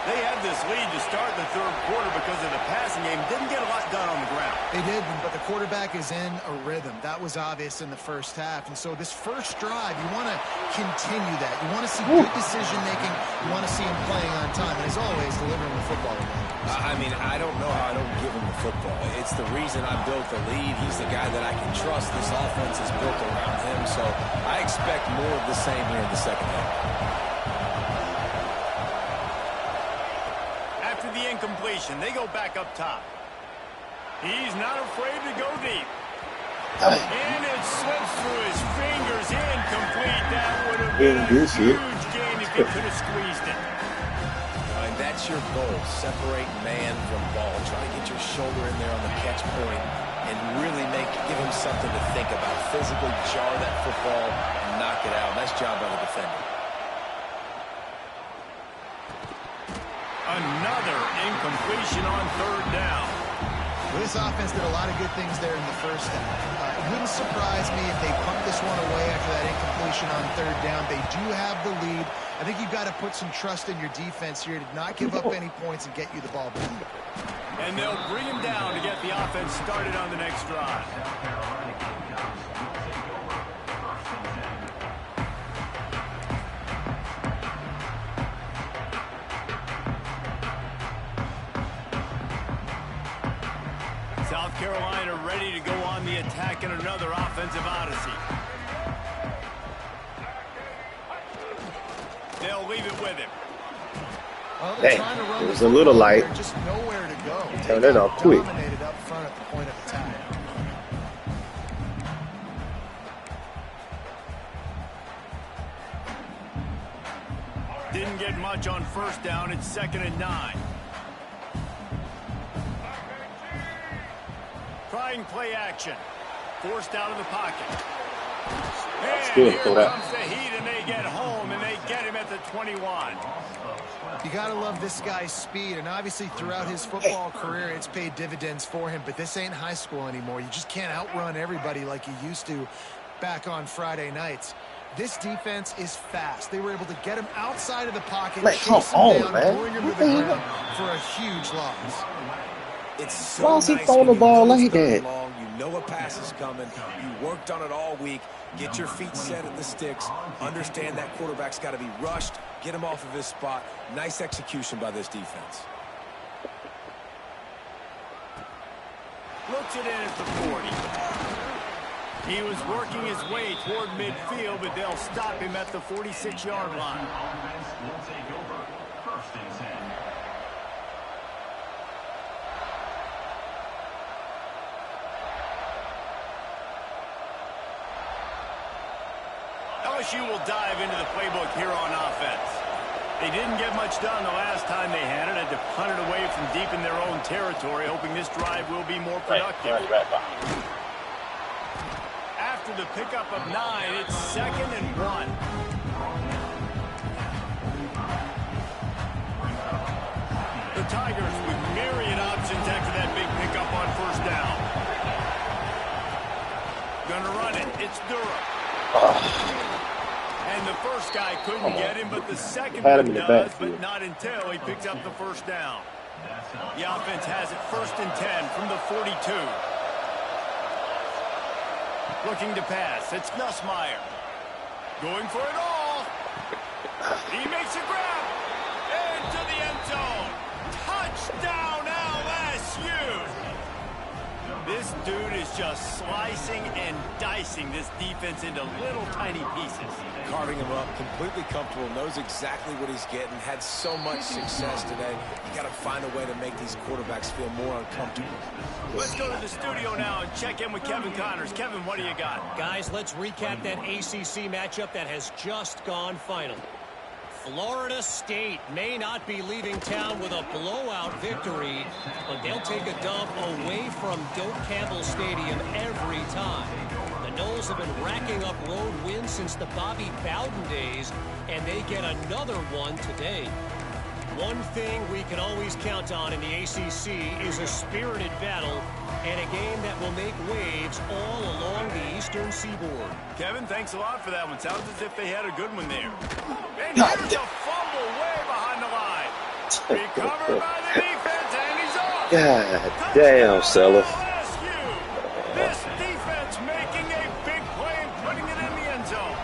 [SPEAKER 3] They had this lead to start the third quarter because of the passing game. Didn't get a lot done on the ground.
[SPEAKER 4] They did, but the quarterback is in a rhythm. That was obvious in the first half. And so this first drive, you want to continue that. You want to see good decision-making. You want to see him playing on time. And as always, delivering the football.
[SPEAKER 1] I mean, I don't know how I don't give him the football. It's the reason I built the lead. He's the guy that I can trust. This offense is built around him. So I expect more of the same here in the second half.
[SPEAKER 3] The incompletion. They go back up top. He's not afraid to go deep. And it slips through his fingers. Incomplete. That would have been a huge gain if he could have squeezed it.
[SPEAKER 1] And that's your goal. Separate man from ball. Try to get your shoulder in there on the catch point and really give him something to think about. Physically jar that football and knock it out. Nice job by the defender.
[SPEAKER 3] Another incompletion on third down.
[SPEAKER 4] Well, this offense did a lot of good things there in the first half. It wouldn't surprise me if they pumped this one away after that incompletion on third down. They do have the lead. I think you've got to put some trust in your defense here to not give up any points and get you the ball back.
[SPEAKER 3] And they'll bring him down to get the offense started on the next drive. South Carolina ready to go on the attack in another offensive odyssey. They'll leave it with him.
[SPEAKER 4] Well,
[SPEAKER 2] hey, it was a little light.
[SPEAKER 4] Just nowhere to go.
[SPEAKER 2] Turn it off quick.
[SPEAKER 4] Dominated up front at the point of attack.
[SPEAKER 3] Didn't get much on first down. It's 2nd and 9. Trying play action. Forced out of the pocket. And
[SPEAKER 2] good.
[SPEAKER 3] here comes the heat, and they get home, and they get him at the 21.
[SPEAKER 4] You got to love this guy's speed, and obviously throughout his football career, it's paid dividends for him, but this ain't high school anymore. You just can't outrun everybody like you used to back on Friday nights. This defense is fast. They were able to get him outside of the pocket,
[SPEAKER 2] Man, come
[SPEAKER 4] chase him
[SPEAKER 2] on,
[SPEAKER 4] down,
[SPEAKER 2] man.
[SPEAKER 4] bring him to the ground for a huge loss.
[SPEAKER 1] It's so
[SPEAKER 2] Why is he
[SPEAKER 1] nice
[SPEAKER 2] throwing the
[SPEAKER 1] when you
[SPEAKER 2] ball
[SPEAKER 1] know it's
[SPEAKER 2] like
[SPEAKER 1] third
[SPEAKER 2] that?
[SPEAKER 1] and long, you know a pass is coming, you worked on it all week, get your feet set at the sticks, understand that quarterback's got to be rushed, get him off of his spot. Nice execution by this defense.
[SPEAKER 3] Looks it in at the 40. He was working his way toward midfield, but they'll stop him at the 46-yard line. LSU will dive into the playbook here on offense. They didn't get much done the last time they had it. Had to punt it away from deep in their own territory, hoping this drive will be more productive. After the pickup of 9, it's 2nd and 1. The Tigers with myriad options after that big pickup on 1st down. Gonna run it. It's Durham. And the first guy couldn't get him, but the second one does, but not until he picks up the 1st down. The offense has it 1st and 10 from the 42. Looking to pass. It's Nussmeier. Going for it all. He makes a grab. Into the end zone. Touchdown LSU. This dude is just slicing and dicing this defense into little tiny pieces.
[SPEAKER 1] Carving him up, completely comfortable, knows exactly what he's getting, had so much success today. You got to find a way to make these quarterbacks feel more uncomfortable.
[SPEAKER 3] Let's go to the studio now and check in with Kevin Connors. Kevin, what do you got?
[SPEAKER 5] Guys, let's recap that ACC matchup that has just gone final. Florida State may not be leaving town with a blowout victory, but they'll take a dub away from Doak Campbell Stadium every time. The Noles have been racking up road wins since the Bobby Bowden days, and they get another one today. One thing we can always count on in the ACC is a spirited battle and a game that will make waves all along the Eastern Seaboard.
[SPEAKER 3] Kevin, thanks a lot for that one. Sounds as if they had a good one there. And here's a fumble way behind the line. Recovered by the defense, and he's off.
[SPEAKER 2] God damn, Sellers.
[SPEAKER 3] This defense making a big play and putting it in the end zone.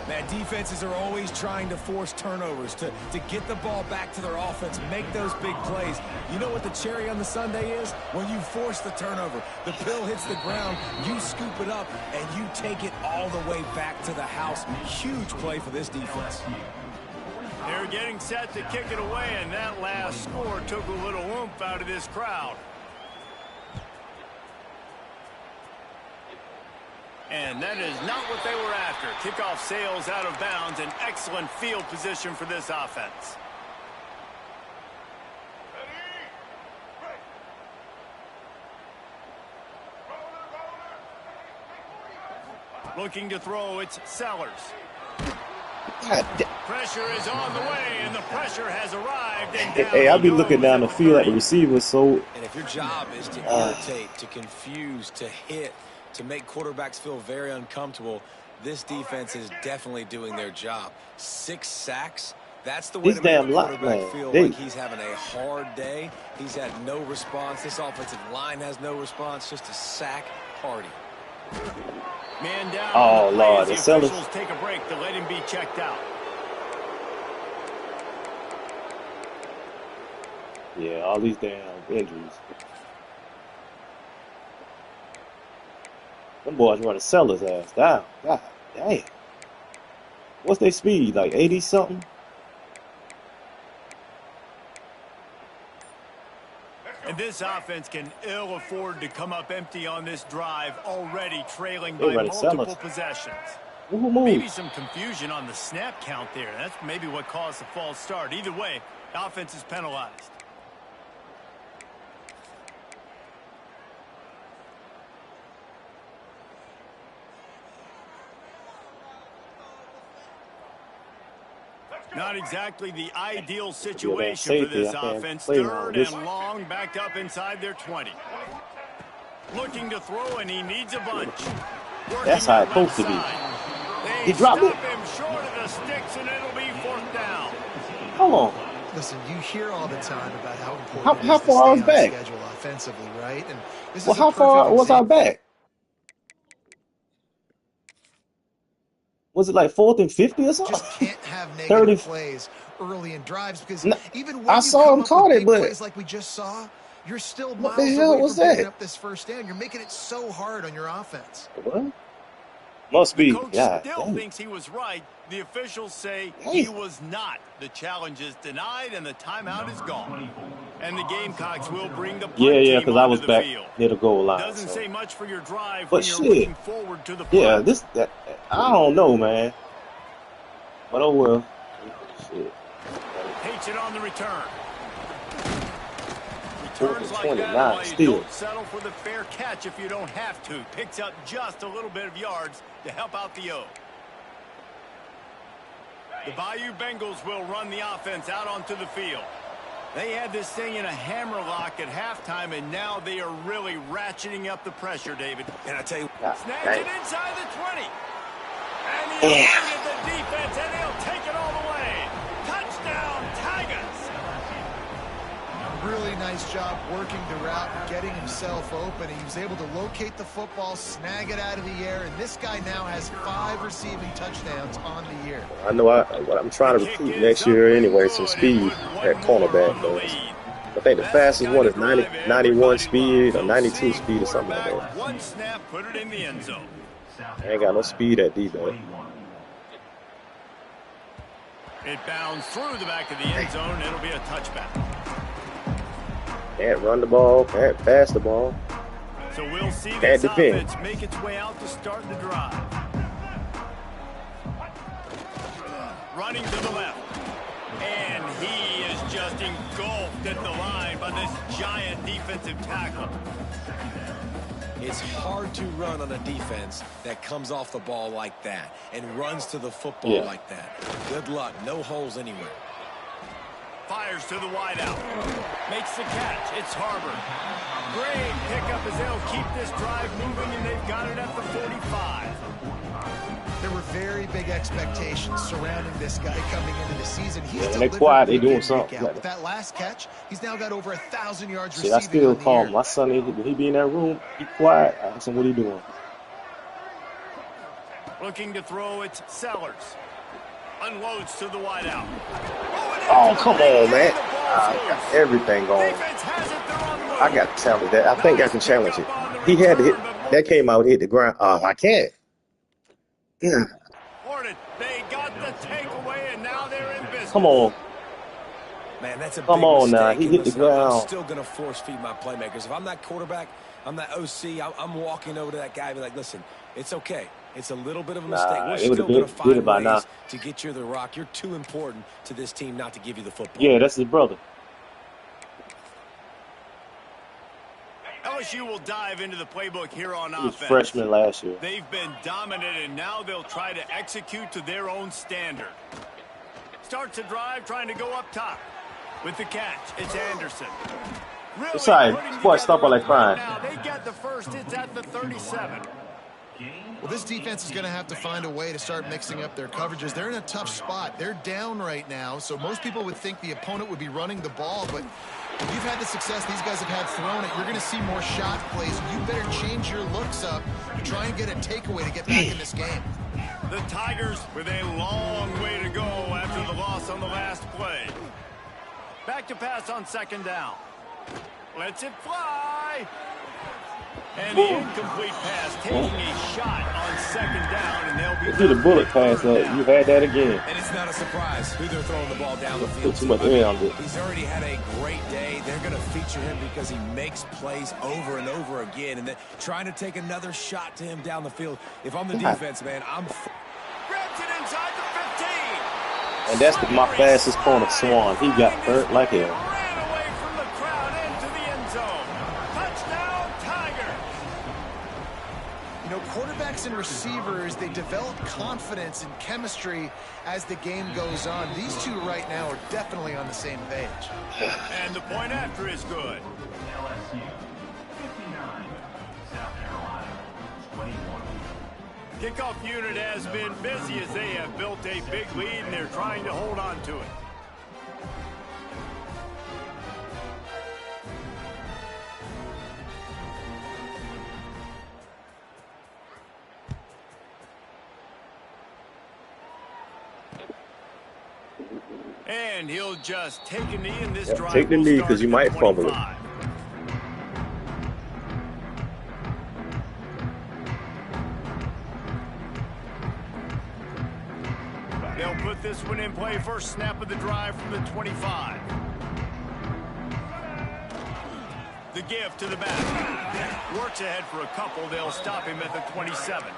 [SPEAKER 1] Man, defenses are always trying to force turnovers, to get the ball back to their offense, make those big plays. You know what the cherry on the sundae is? When you force the turnover, the pill hits the ground, you scoop it up, and you take it all the way back to the house. Huge play for this defense.
[SPEAKER 3] They're getting set to kick it away, and that last score took a little oomph out of this crowd. And that is not what they were after. Kickoff sails out of bounds, an excellent field position for this offense. Looking to throw, it's Sellers. Pressure is on the way, and the pressure has arrived. And
[SPEAKER 2] hey, I'll be looking down the field at the receiver, so...
[SPEAKER 1] And if your job is to irritate, to confuse, to hit, to make quarterbacks feel very uncomfortable, this defense is definitely doing their job. 6 sacks, that's the way to make a quarterback feel like he's having a hard day. He's had no response. This offensive line has no response, just a sack party.
[SPEAKER 3] Man down.
[SPEAKER 2] Oh, Lord.
[SPEAKER 3] The officials take a break to let him be checked out.
[SPEAKER 2] Yeah, all these damn injuries. Them boys running Sellers' ass down. God damn. What's their speed? Like 80-something?
[SPEAKER 3] And this offense can ill afford to come up empty on this drive, already trailing by multiple possessions. Maybe some confusion on the snap count there. That's maybe what caused the false start. Either way, the offense is penalized. Not exactly the ideal situation for this offense. 3rd and long, backed up inside their 20. Looking to throw, and he needs a bunch.
[SPEAKER 2] That's how it's supposed to be. He dropped it.
[SPEAKER 3] Him short of the sticks, and it'll be 4th down.
[SPEAKER 2] Hold on.
[SPEAKER 4] Listen, you hear all the time about how important it is
[SPEAKER 2] How
[SPEAKER 4] to
[SPEAKER 2] far I was
[SPEAKER 4] stay on
[SPEAKER 2] back?
[SPEAKER 4] schedule offensively, right? And this
[SPEAKER 2] Well,
[SPEAKER 4] is a
[SPEAKER 2] how far
[SPEAKER 4] perfect
[SPEAKER 2] was I
[SPEAKER 4] example.
[SPEAKER 2] back? Was it like 4th and 50 or something?
[SPEAKER 4] Just can't have
[SPEAKER 2] 30.
[SPEAKER 4] negative plays early in drives because even when
[SPEAKER 2] I
[SPEAKER 4] you
[SPEAKER 2] saw
[SPEAKER 4] come
[SPEAKER 2] him
[SPEAKER 4] up
[SPEAKER 2] caught
[SPEAKER 4] with
[SPEAKER 2] it,
[SPEAKER 4] big
[SPEAKER 2] but
[SPEAKER 4] plays like we just saw, you're still
[SPEAKER 2] what the
[SPEAKER 4] miles
[SPEAKER 2] hell
[SPEAKER 4] away
[SPEAKER 2] was
[SPEAKER 4] from picking
[SPEAKER 2] that?
[SPEAKER 4] up this 1st down. You're making it so hard on your offense.
[SPEAKER 2] What? Must
[SPEAKER 3] The
[SPEAKER 2] be.
[SPEAKER 3] coach
[SPEAKER 2] Yeah.
[SPEAKER 3] still thinks he was right. The officials say he was not. The challenge is denied, and the timeout is gone. And the Gamecocks will bring the punt team
[SPEAKER 2] because I was
[SPEAKER 3] onto the
[SPEAKER 2] back
[SPEAKER 3] field.
[SPEAKER 2] near the goal line.
[SPEAKER 3] Doesn't
[SPEAKER 2] So.
[SPEAKER 3] say much for your drive
[SPEAKER 2] But
[SPEAKER 3] when you're
[SPEAKER 2] shit.
[SPEAKER 3] looking forward to the punt.
[SPEAKER 2] Yeah, I don't know, man. But oh well. Shit.
[SPEAKER 3] Hates it on the return.
[SPEAKER 2] 4th
[SPEAKER 3] Returns
[SPEAKER 2] and
[SPEAKER 3] like that,
[SPEAKER 2] 29
[SPEAKER 3] why you
[SPEAKER 2] still.
[SPEAKER 3] don't settle for the fair catch if you don't have to. Picks up just a little bit of yards to help out the O. The Bayou Bengals will run the offense out onto the field. They had this thing in a hammerlock at halftime, and now they are really ratcheting up the pressure, David.
[SPEAKER 1] And I tell you,
[SPEAKER 3] Snags it inside the 20. And he eluded the defense, and he'll take it all the way. Touchdown, Tigers.
[SPEAKER 4] Really nice job working the route, getting himself open. He was able to locate the football, snag it out of the air, and this guy now has 5 receiving touchdowns on the year.
[SPEAKER 2] I know I'm trying to recruit next year anyway, some speed at cornerback. I think the fastest one is 91 speed or 92 speed or something like that.
[SPEAKER 3] One snap, put it in the end zone.
[SPEAKER 2] I ain't got no speed at D though.
[SPEAKER 3] It bounds through the back of the end zone. It'll be a touchback.
[SPEAKER 2] Can't run the ball, can't pass the ball.
[SPEAKER 3] So we'll see this offense make its way out to start the drive. Running to the left. And he is just engulfed at the line by this giant defensive tackle.
[SPEAKER 1] it's hard to run on a defense that comes off the ball like that and runs to the football like that. Good luck. No holes anywhere.
[SPEAKER 3] Fires to the wideout. Makes the catch. It's Harbor. Great pickup as they'll keep this drive moving, and they've got it at the 45.
[SPEAKER 4] There were very big expectations surrounding this guy coming into the season. He's
[SPEAKER 2] and they're quiet. They doing something.
[SPEAKER 4] With that last catch, he's now got over 1,000 yards
[SPEAKER 2] receiving.
[SPEAKER 4] I still
[SPEAKER 2] call my son. When he be in that room, he quiet. I ask him what he doing.
[SPEAKER 3] Looking to throw it, Sellers. Unloads to the wideout.
[SPEAKER 2] Oh, come on, man. I got everything going. I got to challenge that. I think I can challenge it. He had to hit. That came out, hit the ground. I can't. Yeah.
[SPEAKER 3] They got the takeaway, and now they're in business.
[SPEAKER 2] Come on.
[SPEAKER 1] Man, that's a
[SPEAKER 2] Come
[SPEAKER 1] big
[SPEAKER 2] on
[SPEAKER 1] mistake.
[SPEAKER 2] now. He hit the ground.
[SPEAKER 1] I'm still going to force feed my playmakers. If I'm that quarterback, I'm that OC, I'm walking over to that guy and be like, listen, it's okay. It's a little bit of a mistake. We're still going to find ways to get you the rock. You're too important to this team not to give you the football.
[SPEAKER 2] Yeah, that's his brother.
[SPEAKER 3] LSU will dive into the playbook here on offense.
[SPEAKER 2] He was freshman last year.
[SPEAKER 3] They've been dominant, and now they'll try to execute to their own standard. Starts a drive, trying to go up top. With the catch, it's Anderson. Really
[SPEAKER 2] sorry, boy, stop all that crying.
[SPEAKER 3] Now they get the first. It's at the 37.
[SPEAKER 4] Well, this defense is going to have to find a way to start mixing up their coverages. They're in a tough spot. They're down right now, so most people would think the opponent would be running the ball, but if you've had the success these guys have had throwing it, you're going to see more shot plays. You better change your looks up to try and get a takeaway to get back in this game.
[SPEAKER 3] The Tigers with a long way to go after the loss on the last play. Back to pass on second down. Lets it fly. And the incomplete pass taking a shot on second down, and they'll be
[SPEAKER 2] do the bullet pass. You had that again.
[SPEAKER 1] And it's not a surprise who they're throwing the ball down the field.
[SPEAKER 2] Put too much air on it.
[SPEAKER 1] He's already had a great day. They're going to feature him because he makes plays over and over again, and then trying to take another shot to him down the field. If I'm the defense, man, I'm.
[SPEAKER 3] Grabs it inside the 15.
[SPEAKER 2] And that's my fastest corner, Swan. He got hurt like hell.
[SPEAKER 3] Ran away from the crowd into the end zone. Touchdown, Tiger.
[SPEAKER 4] You know, quarterbacks and receivers, they develop confidence and chemistry as the game goes on. These two right now are definitely on the same page.
[SPEAKER 3] And the point after is good. Kickoff unit has been busy as they have built a big lead, and they're trying to hold on to it. And he'll just take a knee in this drive.
[SPEAKER 2] Take the knee because you might fumble it.
[SPEAKER 3] They'll put this one in play. First snap of the drive from the 25. The give to the back. Works ahead for a couple. They'll stop him at the 27.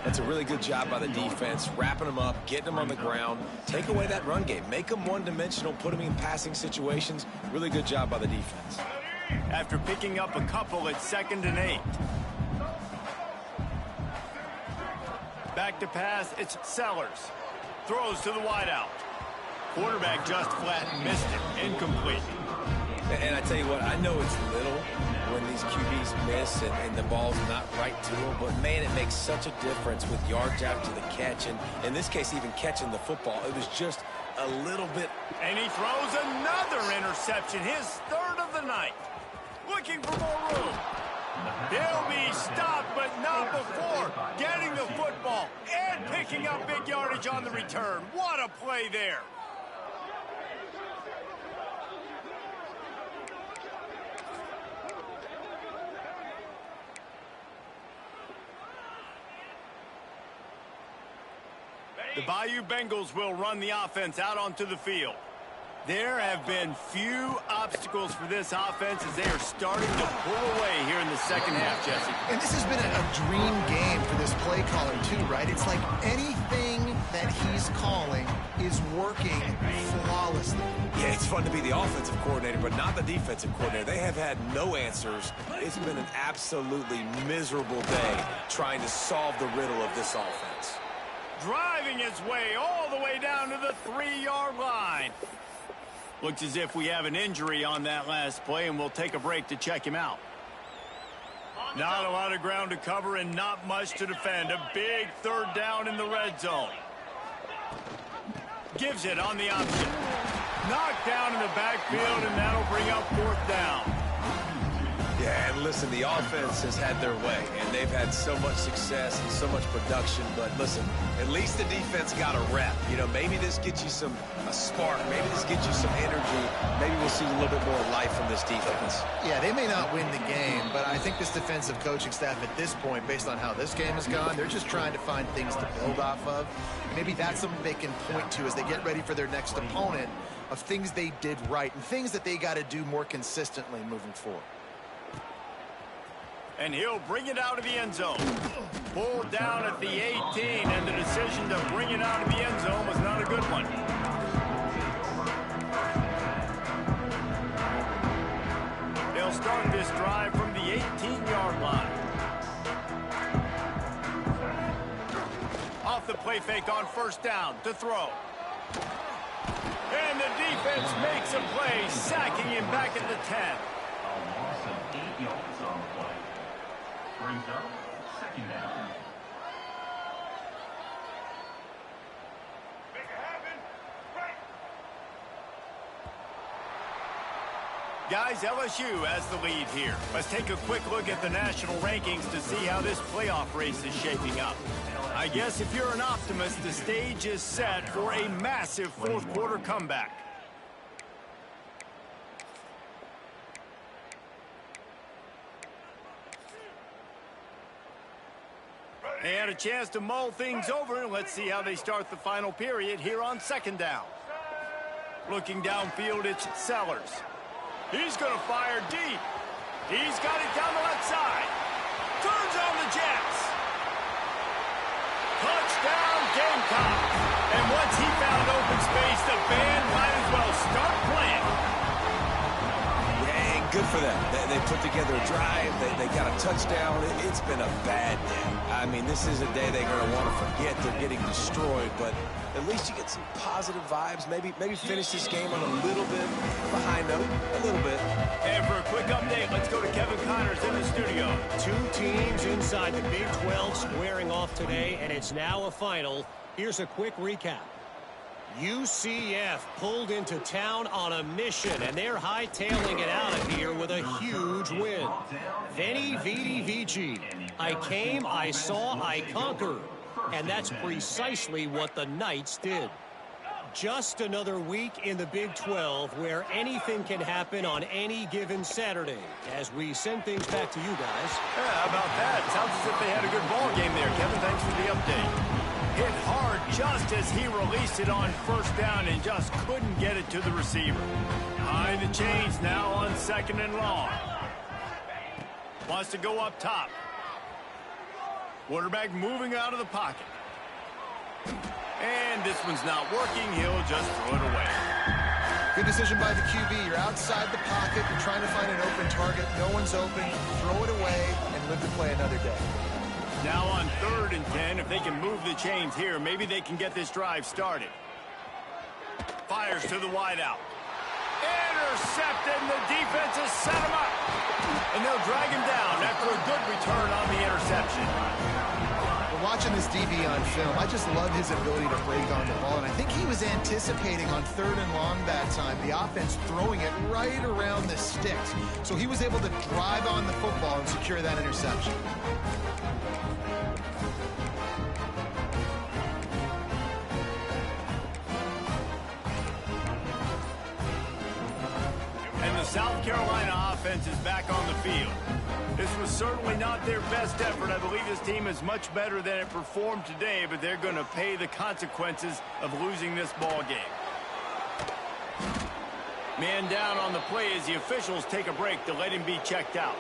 [SPEAKER 1] That's a really good job by the defense, wrapping them up, getting them on the ground, take away that run game, make them one-dimensional, put them in passing situations. Really good job by the defense.
[SPEAKER 3] After picking up a couple at 2nd and 8. Back to pass, it's Sellers. Throws to the wideout. Quarterback just flat missed it. Incomplete.
[SPEAKER 1] And I tell you what, I know it's little when these QBs miss and the ball's not right to them, but man, it makes such a difference with yards after the catch, and in this case, even catching the football. It was just a little bit.
[SPEAKER 3] And he throws another interception, his 3rd of the night. Looking for more room. He'll be stopped, but not before getting the football and picking up big yardage on the return. What a play there. The Bayou Bengals will run the offense out onto the field. There have been few obstacles for this offense as they are starting to pull away here in the second half, Jesse.
[SPEAKER 4] And this has been a dream game for this play caller, too, right? It's like anything that he's calling is working flawlessly.
[SPEAKER 1] Yeah, it's fun to be the offensive coordinator, but not the defensive coordinator. They have had no answers. It's been an absolutely miserable day trying to solve the riddle of this offense.
[SPEAKER 3] Driving his way all the way down to the 3-yard line. Looks as if we have an injury on that last play, and we'll take a break to check him out. Not a lot of ground to cover and not much to defend. A big 3rd down in the red zone. Gives it on the option. Knocked down in the backfield, and that'll bring up 4th down.
[SPEAKER 1] Yeah, and listen, the offense has had their way, and they've had so much success and so much production. But listen, at least the defense got a rep. You know, maybe this gets you a spark. Maybe this gets you some energy. Maybe we'll see a little bit more life from this defense.
[SPEAKER 4] Yeah, they may not win the game, but I think this defensive coaching staff at this point, based on how this game has gone, they're just trying to find things to build off of. Maybe that's something they can point to as they get ready for their next opponent, of things they did right and things that they got to do more consistently moving forward.
[SPEAKER 3] And he'll bring it out of the end zone. Pulled down at the 18, and the decision to bring it out of the end zone was not a good one. They'll start this drive from the 18-yard line. Off the play fake on 1st down to throw. And the defense makes a play, sacking him back at the 10.
[SPEAKER 6] Loss of 8 yards on the play. Brings up 2nd down.
[SPEAKER 3] Make it happen. Right. Guys, LSU has the lead here. Let's take a quick look at the national rankings to see how this playoff race is shaping up. I guess if you're an optimist, the stage is set for a massive 4th quarter comeback. They had a chance to mull things over. Let's see how they start the final period here on 2nd down. Looking downfield, it's Sellers. He's going to fire deep. He's got it down the left side. Turns on the Jets. Touchdown, Gamecocks. And once he found open space, the band might as well start playing.
[SPEAKER 1] Yeah, and good for them. They put together a drive. They got a touchdown. It's been a bad day. I mean, this is a day they're going to want to forget they're getting destroyed, but at least you get some positive vibes. Maybe finish this game on a little bit behind them, a little bit.
[SPEAKER 3] And for a quick update, let's go to Kevin Connors in the studio.
[SPEAKER 5] Two teams inside the Big 12 squaring off today, and it's now a final. Here's a quick recap. UCF pulled into town on a mission, and they're hightailing it out of here with a huge win. Veni, Vidi, Vici. I came, I saw, I conquered. And that's precisely what the Knights did. Just another week in the Big 12 where anything can happen on any given Saturday. As we send things back to you guys.
[SPEAKER 3] Yeah, how about that? Sounds as if they had a good ball game there. Kevin, thanks for the update. Hit hard just as he released it on first down and just couldn't get it to the receiver. Behind the chains now on 2nd and long. Wants to go up top. Quarterback moving out of the pocket. And this one's not working. He'll just throw it away.
[SPEAKER 4] Good decision by the QB. You're outside the pocket. You're trying to find an open target. No one's open. Throw it away and live to play another day.
[SPEAKER 3] Now on 3rd and 10, if they can move the chains here, maybe they can get this drive started. Fires to the wideout. Intercepted, and the defense has set him up. And they'll drag him down after a good return on the interception.
[SPEAKER 4] We're watching this DB on film. I just love his ability to break on the ball, and I think he was anticipating on 3rd and long that time, the offense throwing it right around the sticks. So he was able to drive on the football and secure that interception.
[SPEAKER 3] South Carolina offense is back on the field. This was certainly not their best effort. I believe this team is much better than it performed today, but they're going to pay the consequences of losing this ball game. Man down on the play as the officials take a break to let him be checked out.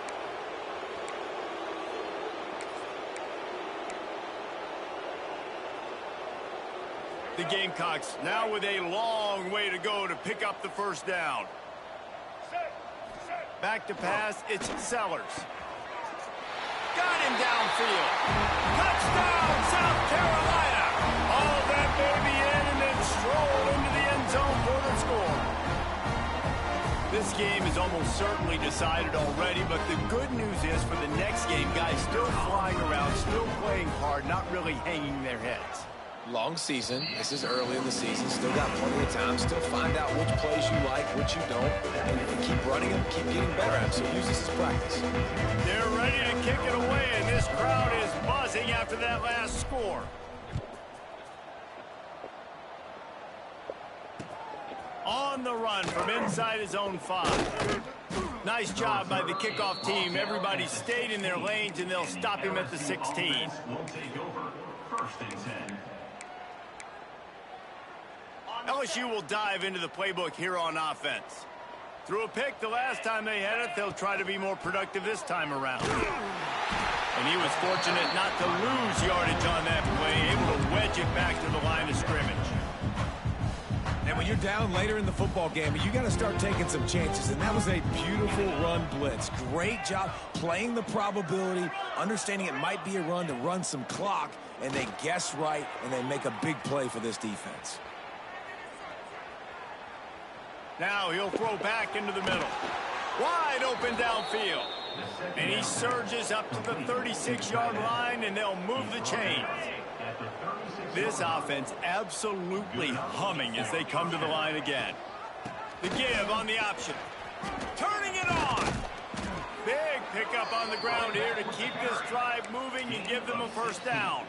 [SPEAKER 3] The Gamecocks now with a long way to go to pick up the first down. Back to pass, it's Sellers. Got him downfield. Touchdown, South Carolina. All that baby in and then stroll into the end zone for the score. This game is almost certainly decided already, but the good news is for the next game, guys still flying around, still playing hard, not really hanging their heads.
[SPEAKER 1] Long season. This is early in the season. Still got plenty of time. Still find out which plays you like, which you don't. And keep running them, keep getting better at them. So use this as practice.
[SPEAKER 3] They're ready to kick it away, and this crowd is buzzing after that last score. On the run from inside his own 5. Nice job by the kickoff team. Everybody stayed in their lanes, and they'll stop him at the 16.
[SPEAKER 6] Will take over 1st and 10.
[SPEAKER 3] LSU will dive into the playbook here on offense. Threw a pick the last time they had it. They'll try to be more productive this time around. And he was fortunate not to lose yardage on that play, able to wedge it back to the line of scrimmage.
[SPEAKER 1] And when you're down later in the football game, you got to start taking some chances. And that was a beautiful run blitz. Great job playing the probability, understanding it might be a run to run some clock, and they guess right, and they make a big play for this defense.
[SPEAKER 3] Now he'll throw back into the middle. Wide open downfield. And he surges up to the 36-yard line, and they'll move the chains. This offense absolutely humming as they come to the line again. The give on the option. Turning it on. Big pickup on the ground here to keep this drive moving and give them a first down.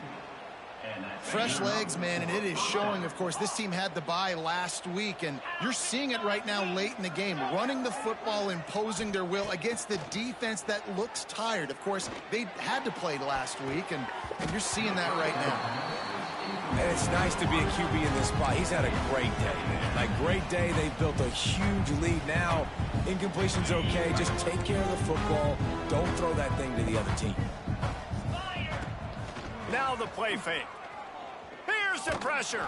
[SPEAKER 4] Fresh legs, man, and it is showing. Of course, this team had the bye last week, and you're seeing it right now late in the game. Running the football, imposing their will against the defense that looks tired. Of course, they had to play last week, and you're seeing that right now.
[SPEAKER 1] And it's nice to be a QB in this spot. He's had a great day, man. Like, great day. They've built a huge lead. Now, incompletion's okay. Just take care of the football. Don't throw that thing to the other team.
[SPEAKER 3] Now the play fake. Here's the pressure.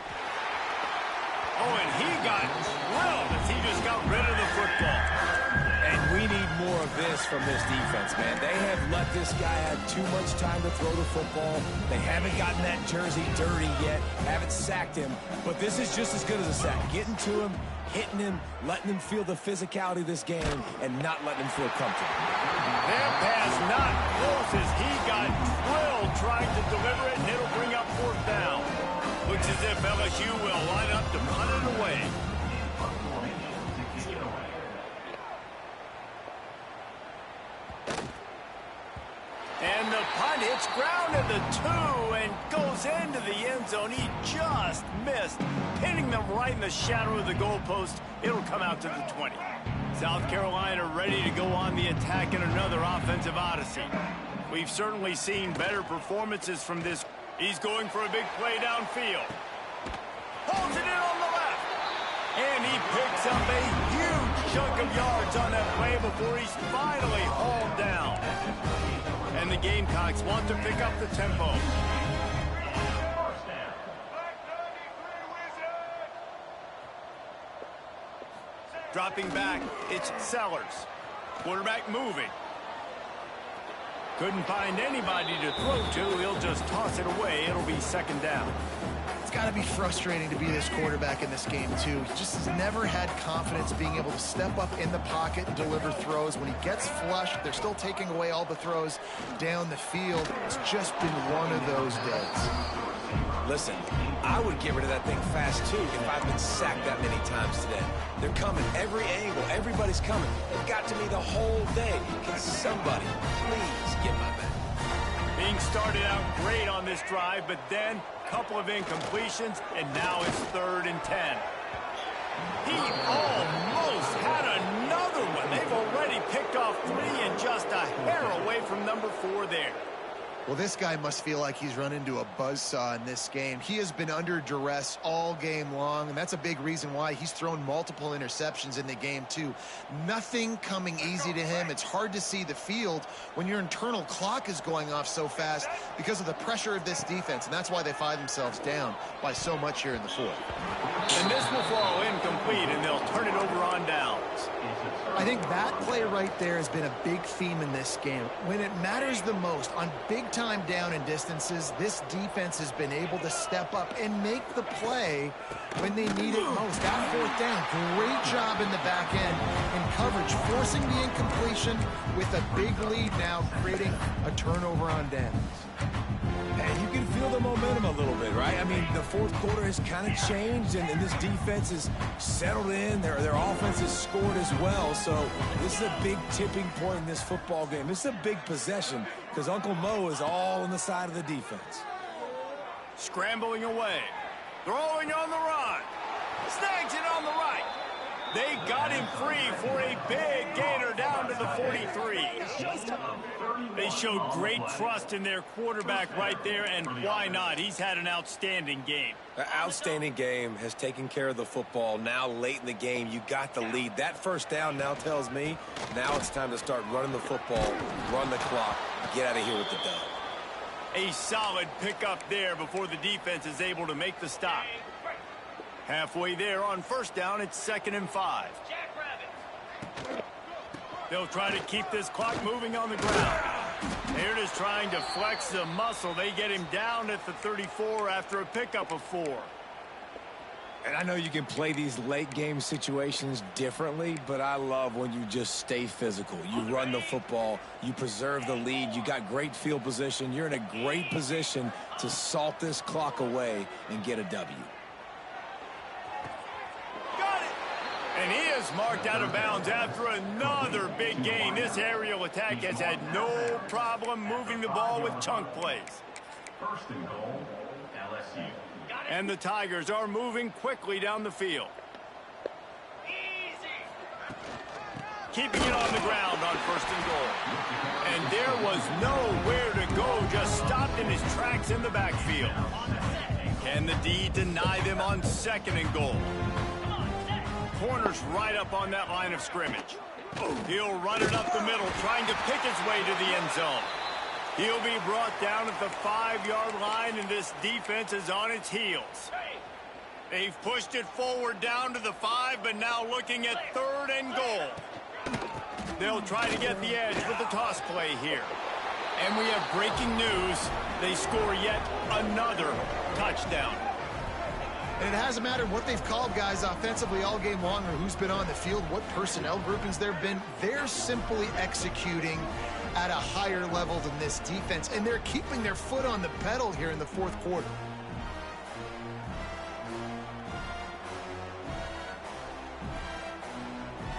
[SPEAKER 3] Oh, and he got drilled as he just got rid of the football.
[SPEAKER 1] And we need more of this from this defense, man. They have let this guy have too much time to throw the football. They haven't gotten that jersey dirty yet, haven't sacked him. But this is just as good as a sack. Getting to him, hitting him, letting him feel the physicality of this game, and not letting him feel comfortable.
[SPEAKER 3] That pass not close as he got drilled trying to deliver it, and it'll bring up 4th down. Looks as if LSU will line up to punt it away. And the punt hits ground at the 2 and goes into the end zone. He just missed, hitting them right in the shadow of the goalpost. It'll come out to the 20. South Carolina ready to go on the attack in another offensive odyssey. We've certainly seen better performances from this. He's going for a big play downfield. Holds it in on the left. And he picks up a huge chunk of yards on that play before he's finally hauled down. And the Gamecocks want to pick up the tempo. Dropping back, it's Sellers. Quarterback moving. Couldn't find anybody to throw to. He'll just toss it away. It'll be 2nd down.
[SPEAKER 4] It's got to be frustrating to be this quarterback in this game, too. He just has never had confidence being able to step up in the pocket and deliver throws. When he gets flushed, they're still taking away all the throws down the field. It's just been one of those days.
[SPEAKER 1] Listen, I would get rid of that thing fast, too, if I've been sacked that many times today. They're coming every angle. Everybody's coming. They've got to me the whole day. Can somebody please get my back?
[SPEAKER 3] Being started out great on this drive, but then a couple of incompletions, and now it's 3rd and 10. He almost had another one. They've already picked off 3 and just a hair away from number 4 there.
[SPEAKER 4] Well, this guy must feel like he's run into a buzzsaw in this game. He has been under duress all game long, and that's a big reason why he's thrown multiple interceptions in the game, too. Nothing coming easy to him. It's hard to see the field when your internal clock is going off so fast because of the pressure of this defense, and that's why they find themselves down by so much here in the 4th.
[SPEAKER 3] And this will fall incomplete, and they'll turn it over on downs.
[SPEAKER 4] I think that play right there has been a big theme in this game. When it matters the most, on big-time down and distances, this defense has been able to step up and make the play when they need it most. That 4th down, great job in the back end in coverage, forcing the incompletion with a big lead now, creating a turnover on downs.
[SPEAKER 1] And you can feel the momentum a little bit, right? I mean, the 4th quarter has kind of changed, and this defense is settled in. Their offense has scored as well. So this is a big tipping point in this football game. This is a big possession because Uncle Mo is all on the side of the defense.
[SPEAKER 3] Scrambling away. Throwing on the run. Snags it on the right. They got him free for a big gainer down to the 43. They showed great trust in their quarterback right there, and why not? He's had an outstanding game.
[SPEAKER 1] An outstanding game, has taken care of the football. Now late in the game, you got the lead. That 1st down now tells me now it's time to start running the football, run the clock, get out of here with the dub.
[SPEAKER 3] A solid pickup there before the defense is able to make the stop. Halfway there on 1st down, it's 2nd and 5. They'll try to keep this clock moving on the ground. They're just trying to flex the muscle. They get him down at the 34 after a pickup of 4.
[SPEAKER 1] And I know you can play these late game situations differently, but I love when you just stay physical. You run the football, you preserve the lead, you got great field position. You're in a great position to salt this clock away and get a W.
[SPEAKER 3] And he is marked out of bounds after another big gain. This aerial attack has had no problem moving the ball with chunk plays.
[SPEAKER 6] 1st and goal, LSU.
[SPEAKER 3] And the Tigers are moving quickly down the field. Keeping it on the ground on 1st and goal. And there was nowhere to go, just stopped in his tracks in the backfield. Can the D deny them on 2nd and goal? Corner's right up on that line of scrimmage. He'll run it up the middle, trying to pick his way to the end zone. He'll be brought down at the 5-yard line, and this defense is on its heels. They've pushed it forward down to the 5, but now looking at 3rd and goal. They'll try to get the edge with the toss play here. And we have breaking news. They score yet another touchdown.
[SPEAKER 4] And it hasn't mattered what they've called guys offensively all game long or who's been on the field, what personnel groupings there have been. They're simply executing at a higher level than this defense, and they're keeping their foot on the pedal here in the fourth quarter.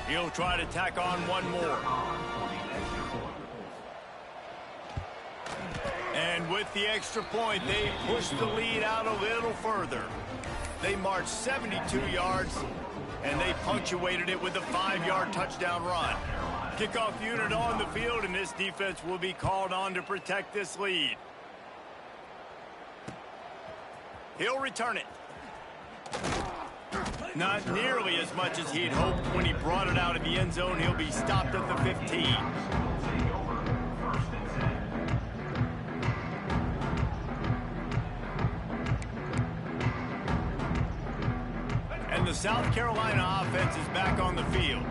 [SPEAKER 3] He'll try to tack on one more. And with the extra point, they push the lead out a little further. They marched 72 yards, and they punctuated it with a 5-yard touchdown run. Kickoff unit on the field, and this defense will be called on to protect this lead. He'll return it. Not nearly as much as he'd hoped when he brought it out of the end zone. He'll be stopped at the 15. And the South Carolina offense is back on the field.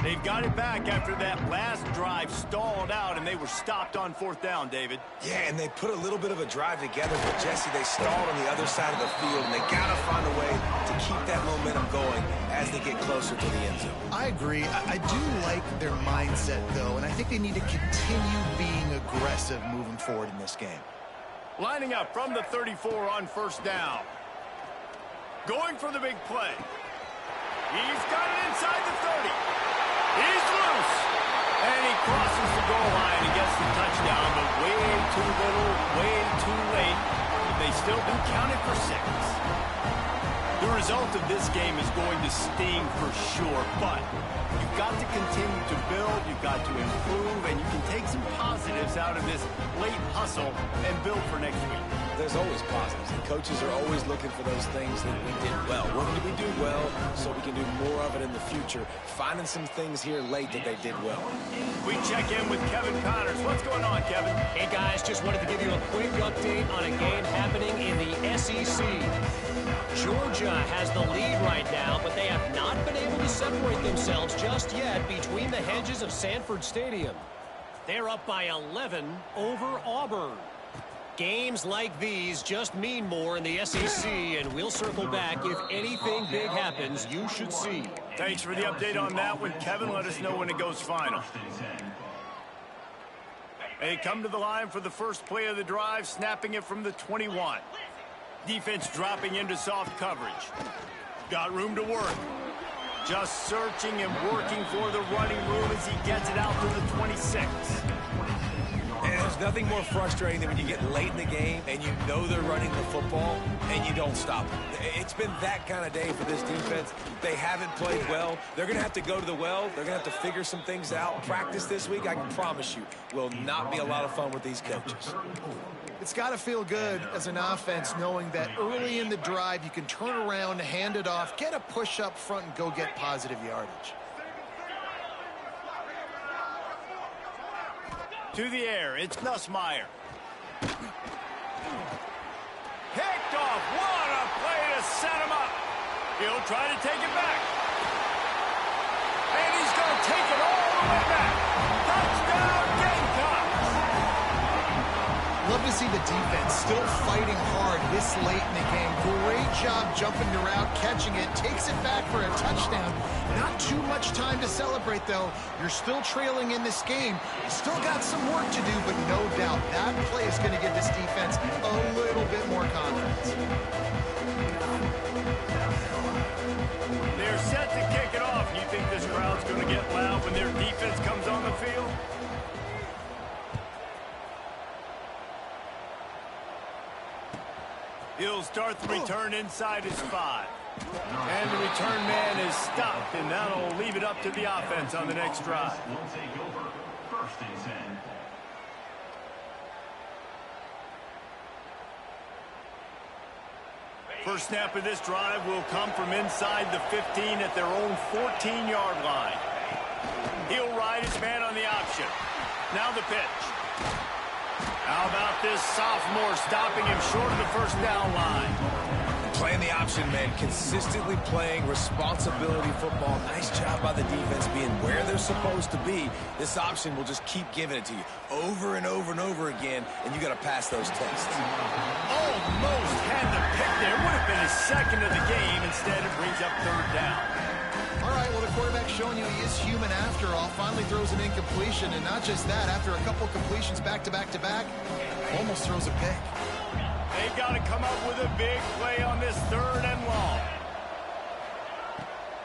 [SPEAKER 3] They've got it back after that last drive stalled out, and they were stopped on fourth down, David.
[SPEAKER 1] Yeah, and they put a little bit of a drive together, but Jesse, they stalled on the other side of the field, and they got to find a way to keep that momentum going as they get closer to the end zone.
[SPEAKER 4] I agree. I do like their mindset, though, and I think they need to continue being aggressive moving forward in this game.
[SPEAKER 3] Lining up from the 34 on first down. Going for the big play. He's got it inside the 30. He's loose. And he crosses the goal line and gets the touchdown, but way too little, way too late. But they still been counted for 6. The result of this game is going to sting for sure, but you've got to continue to build, you've got to improve, and you can take some positives out of this late hustle and build for next week.
[SPEAKER 1] There's always positives. The coaches are always looking for those things that we did well. What did we do well so we can do more of it in the future? Finding some things here late that they did well.
[SPEAKER 3] We check in with Kevin Connors. What's going on, Kevin?
[SPEAKER 5] Hey, guys, just wanted to give you a quick update on a game happening in the SEC. Georgia has the lead right now, but they have not been able to separate themselves just yet between the hedges of Sanford Stadium. They're up by 11 over Auburn. Games like these just mean more in the SEC, and we'll circle back if anything big happens you should see.
[SPEAKER 3] Thanks for the update on that one, Kevin. Let us know when it goes final. They come to the line for the first play of the drive, snapping it from the 21. Defense dropping into soft coverage. Got room to work. Just searching and working for the running room as he gets it out to the 26.
[SPEAKER 1] And there's nothing more frustrating than when you get late in the game and you know they're running the football and you don't stop them. It's been that kind of day for this defense. They haven't played well. They're going to have to go to the well. They're going to have to figure some things out. Practice this week, I can promise you, will not be a lot of fun with these coaches.
[SPEAKER 4] It's got to feel good as an offense knowing that early in the drive you can turn around, hand it off, get a push up front, and go get positive yardage.
[SPEAKER 3] To the air, it's Nussmeier. Picked off. What a play to set him up. He'll try to take it back. And he's going to take it all the way back. Touchdown, Gamecocks.
[SPEAKER 4] Love to see the defense still fighting hard this late in the game. Great job jumping the route, catching it, takes it back for a touchdown. Not too much time to celebrate, though. You're still trailing in this game. You still got some work to do, but no doubt that play is going to give this defense a little bit more confidence.
[SPEAKER 3] They're set to kick it off. You think this crowd's going to get loud when their defense comes on the field? He'll start the return inside his 5. And the return man is stopped, and that'll leave it up to the offense on the next drive.
[SPEAKER 6] Will take over. First and 10.
[SPEAKER 3] First snap of this drive will come from inside the 15 at their own 14-yard line. He'll ride his man on the option. Now the pitch. How about this sophomore stopping him short of the first down line?
[SPEAKER 1] Playing the option, man, consistently playing responsibility football. Nice job by the defense being where they're supposed to be. This option will just keep giving it to you over and over and over again, and you got to pass those tests.
[SPEAKER 3] Almost had the pick there. Would have been his second of the game. Instead, it brings up third down.
[SPEAKER 4] All right, well, the quarterback's showing you he is human after all. Finally throws an incompletion, and not just that, after a couple completions back-to-back-to-back, almost throws a pick.
[SPEAKER 3] They got to come up with a big play on this third and long.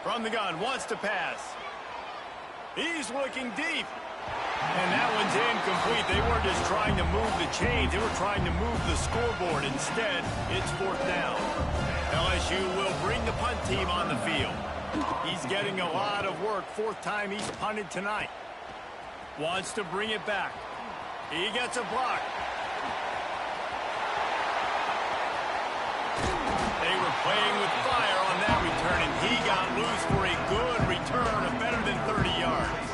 [SPEAKER 3] From the gun, wants to pass. He's looking deep. And that one's incomplete. They weren't just trying to move the chains. They were trying to move the scoreboard. Instead, it's fourth down. LSU will bring the punt team on the field. He's getting a lot of work. Fourth time he's punted tonight. Wants to bring it back. He gets a block. They were playing with fire on that return, and he got loose for a good return of better than 30 yards.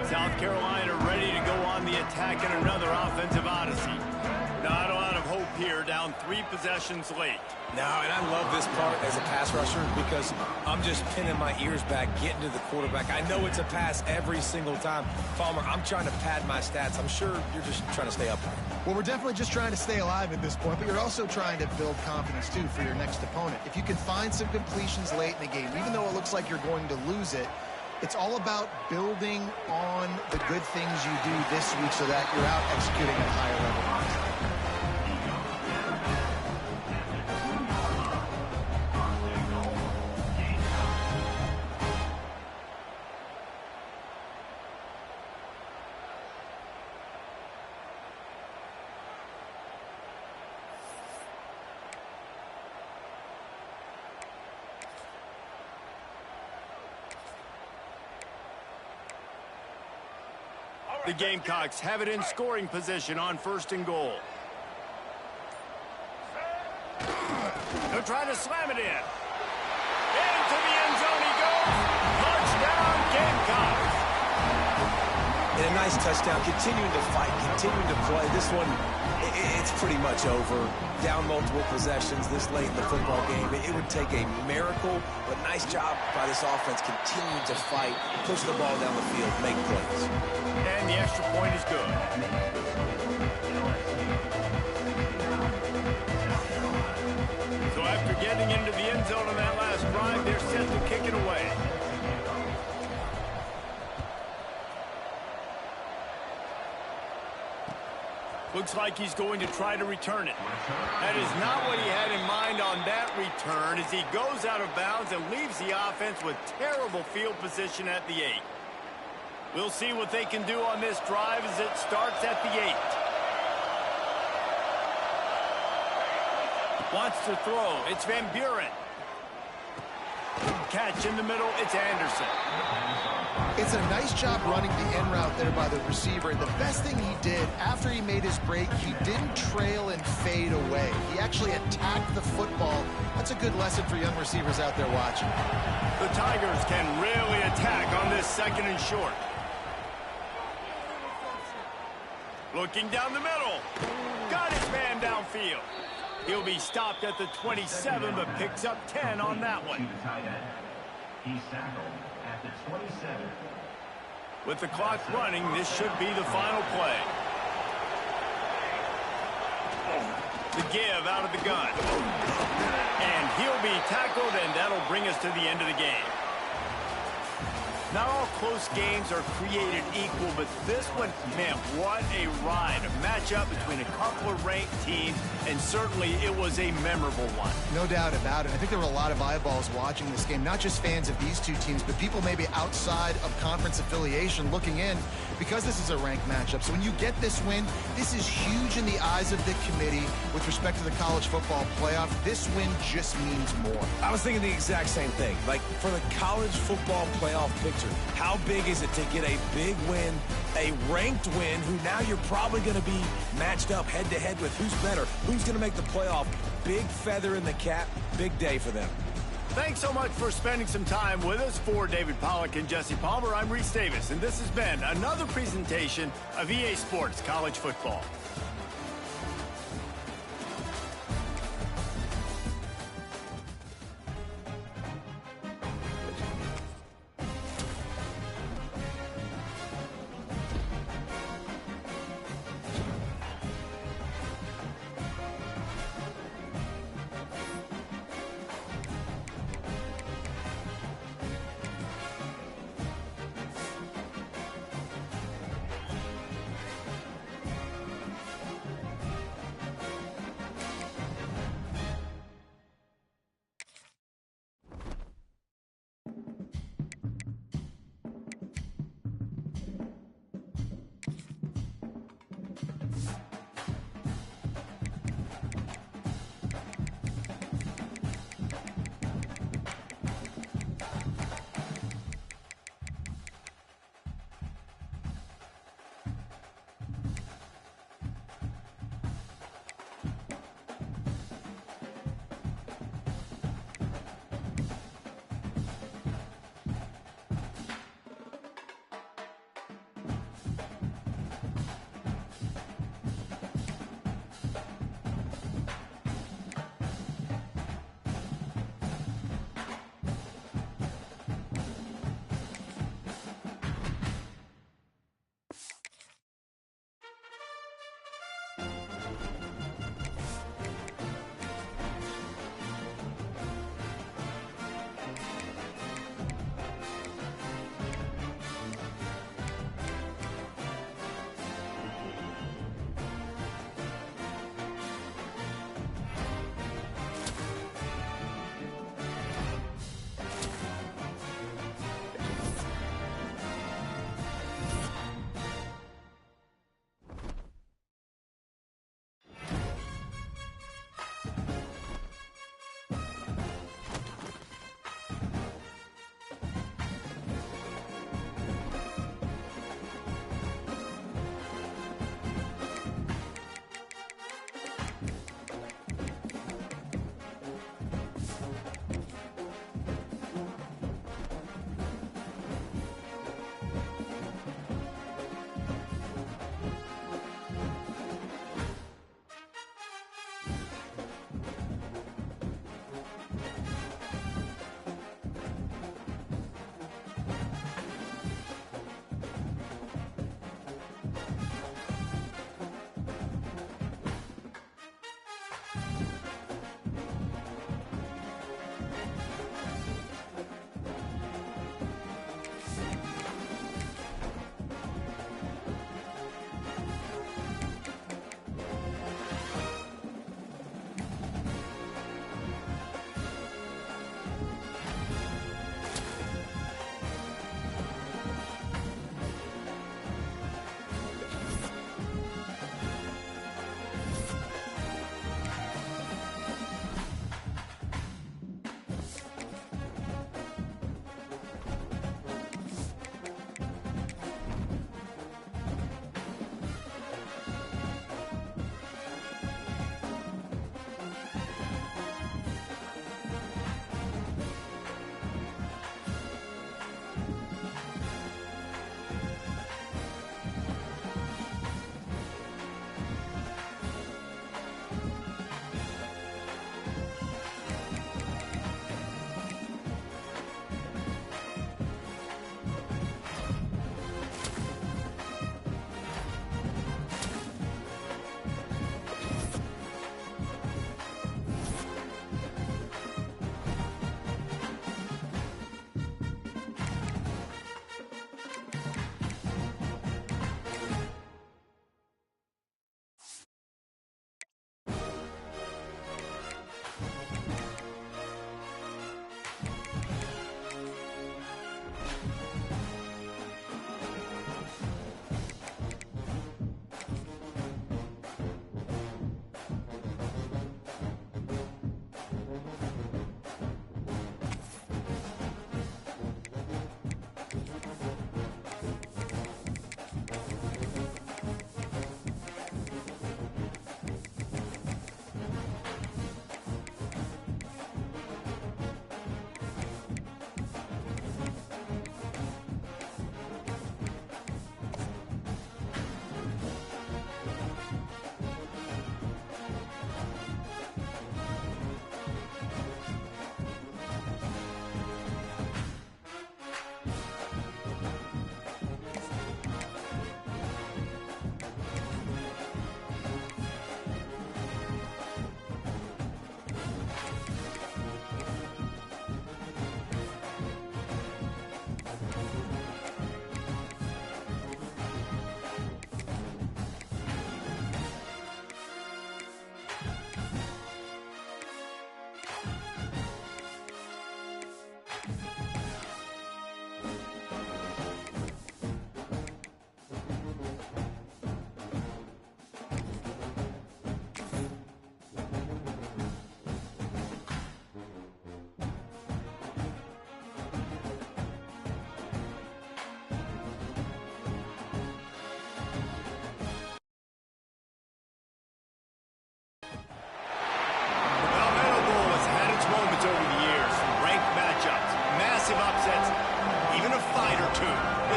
[SPEAKER 3] South Carolina ready to go on the attack in another offensive odyssey. Not a lot of hope here, down 3 possessions late.
[SPEAKER 1] No, and I love this part as a pass rusher because I'm just pinning my ears back, getting to the quarterback. I know it's a pass every single time. Palmer, I'm trying to pad my stats. I'm sure you're just trying to stay upright.
[SPEAKER 4] Well, we're definitely just trying to stay alive at this point, but you're also trying to build confidence, too, for your next opponent. If you can find some completions late in the game, even though it looks like you're going to lose it, it's all about building on the good things you do this week so that you're out executing at a higher level.
[SPEAKER 3] The Gamecocks have it in scoring position on first and goal. They're trying to slam it in. Into the end zone he goes. Touchdown, Gamecocks.
[SPEAKER 1] And a nice touchdown, continuing to fight, continuing to play. This one, it's pretty much over. Down multiple possessions this late in the football game. It would take a miracle, but nice job by this offense continuing to fight, push the ball down the field, make plays.
[SPEAKER 3] And the extra point is good. So after getting into the end zone on that last drive, they're set to kick it away. Looks like he's going to try to return it. That is not what he had in mind on that return as he goes out of bounds and leaves the offense with terrible field position at the 8. We'll see what they can do on this drive as it starts at the 8. Wants to throw. It's Van Buren. Catch in the middle. It's Anderson.
[SPEAKER 4] It's a nice job running the in route there by the receiver. And the best thing he did after he made his break, he didn't trail and fade away. He actually attacked the football. That's a good lesson for young receivers out there watching.
[SPEAKER 3] The Tigers can really attack on this second and short. Looking down the middle. Got his man downfield. He'll be stopped at the 27, but picks up 10 on that one.
[SPEAKER 6] He's tackled at the 27.
[SPEAKER 3] With the clock running, this should be the final play. The give out of the gun. And he'll be tackled, and that'll bring us to the end of the game. Not all close games are created equal, but this one, man, what a ride. A matchup between a couple of ranked teams, and certainly it was a memorable one.
[SPEAKER 4] No doubt about it. I think there were a lot of eyeballs watching this game, not just fans of these two teams, but people maybe outside of conference affiliation looking in because this is a ranked matchup. So when you get this win, this is huge in the eyes of the committee with respect to the college football playoff. This win just means more.
[SPEAKER 1] I was thinking the exact same thing. Like, for the college football playoff picture, how big is it to get a big win, a ranked win, who now you're probably going to be matched up head-to-head with who's better, who's going to make the playoff. Big feather in the cap, big day for them.
[SPEAKER 3] Thanks so much for spending some time with us. For David Pollack and Jesse Palmer, I'm Reese Davis, and this has been another presentation of EA Sports College Football.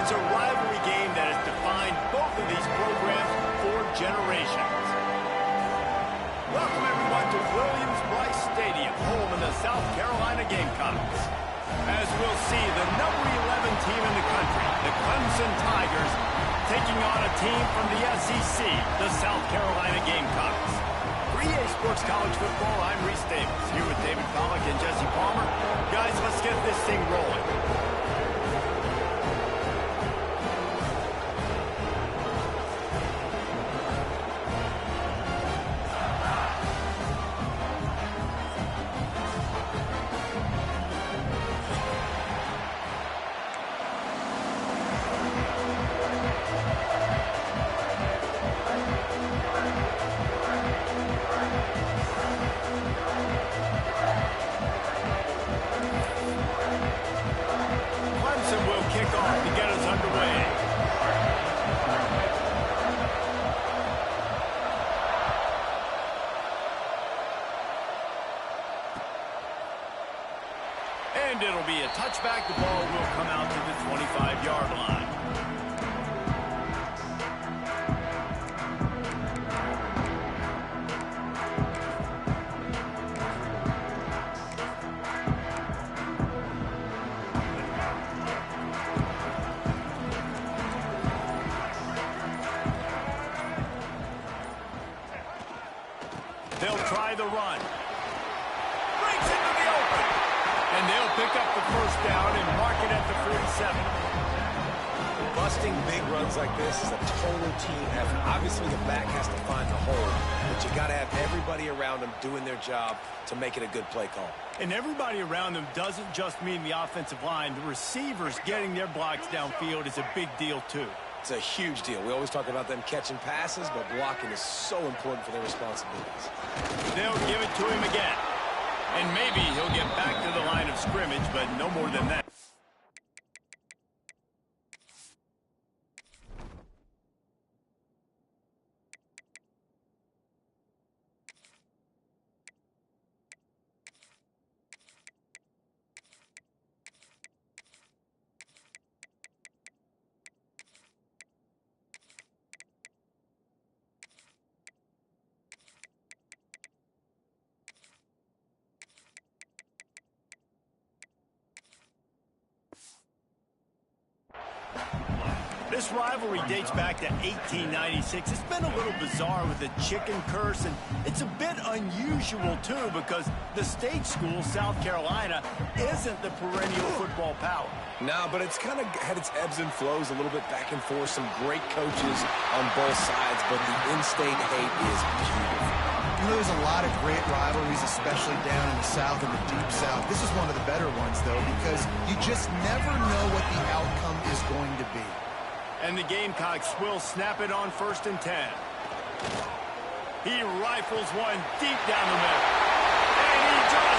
[SPEAKER 3] It's a rivalry game that has defined both of these programs for generations. Welcome, everyone, to Williams-Brice Stadium, home of the South Carolina Gamecocks. As we'll see, the number 11 team in the country, the Clemson Tigers, taking on a team from the SEC, the South Carolina Gamecocks. For EA Sports College Football, I'm Reese Davis, here with David Pollack and Jesse Palmer. Guys, let's get this thing rolling. And it'll be a touchback. The ball will come out to the 25-yard line. They'll try the run. Breaks into the open. And they'll pick up the first down and mark it at the 47.
[SPEAKER 1] Busting big runs like this is a total team effort. Obviously, the back has to find the hole, but you got to have everybody around them doing their job to make it a good play call.
[SPEAKER 3] And everybody around them doesn't just mean the offensive line. The receivers getting their blocks downfield is a big deal, too.
[SPEAKER 1] It's a huge deal. We always talk about them catching passes, but blocking is so important for their responsibilities.
[SPEAKER 3] They'll give it to him again. And maybe he'll get back to the line of scrimmage, but no more than that. This rivalry dates back to 1896. It's been a little bizarre with the chicken curse, and it's a bit unusual, too, because the state school, South Carolina, isn't the perennial football power.
[SPEAKER 1] No, but it's kind of had its ebbs and flows, a little bit back and forth, some great coaches on both sides, but the in-state hate is beautiful.
[SPEAKER 4] You know, there's a lot of great rivalries, especially down in the South and the Deep South. This is one of the better ones, though, because you just never know what the outcome is going to be.
[SPEAKER 3] And the Gamecocks will snap it on 1st and 10. He rifles one deep down the middle. And he just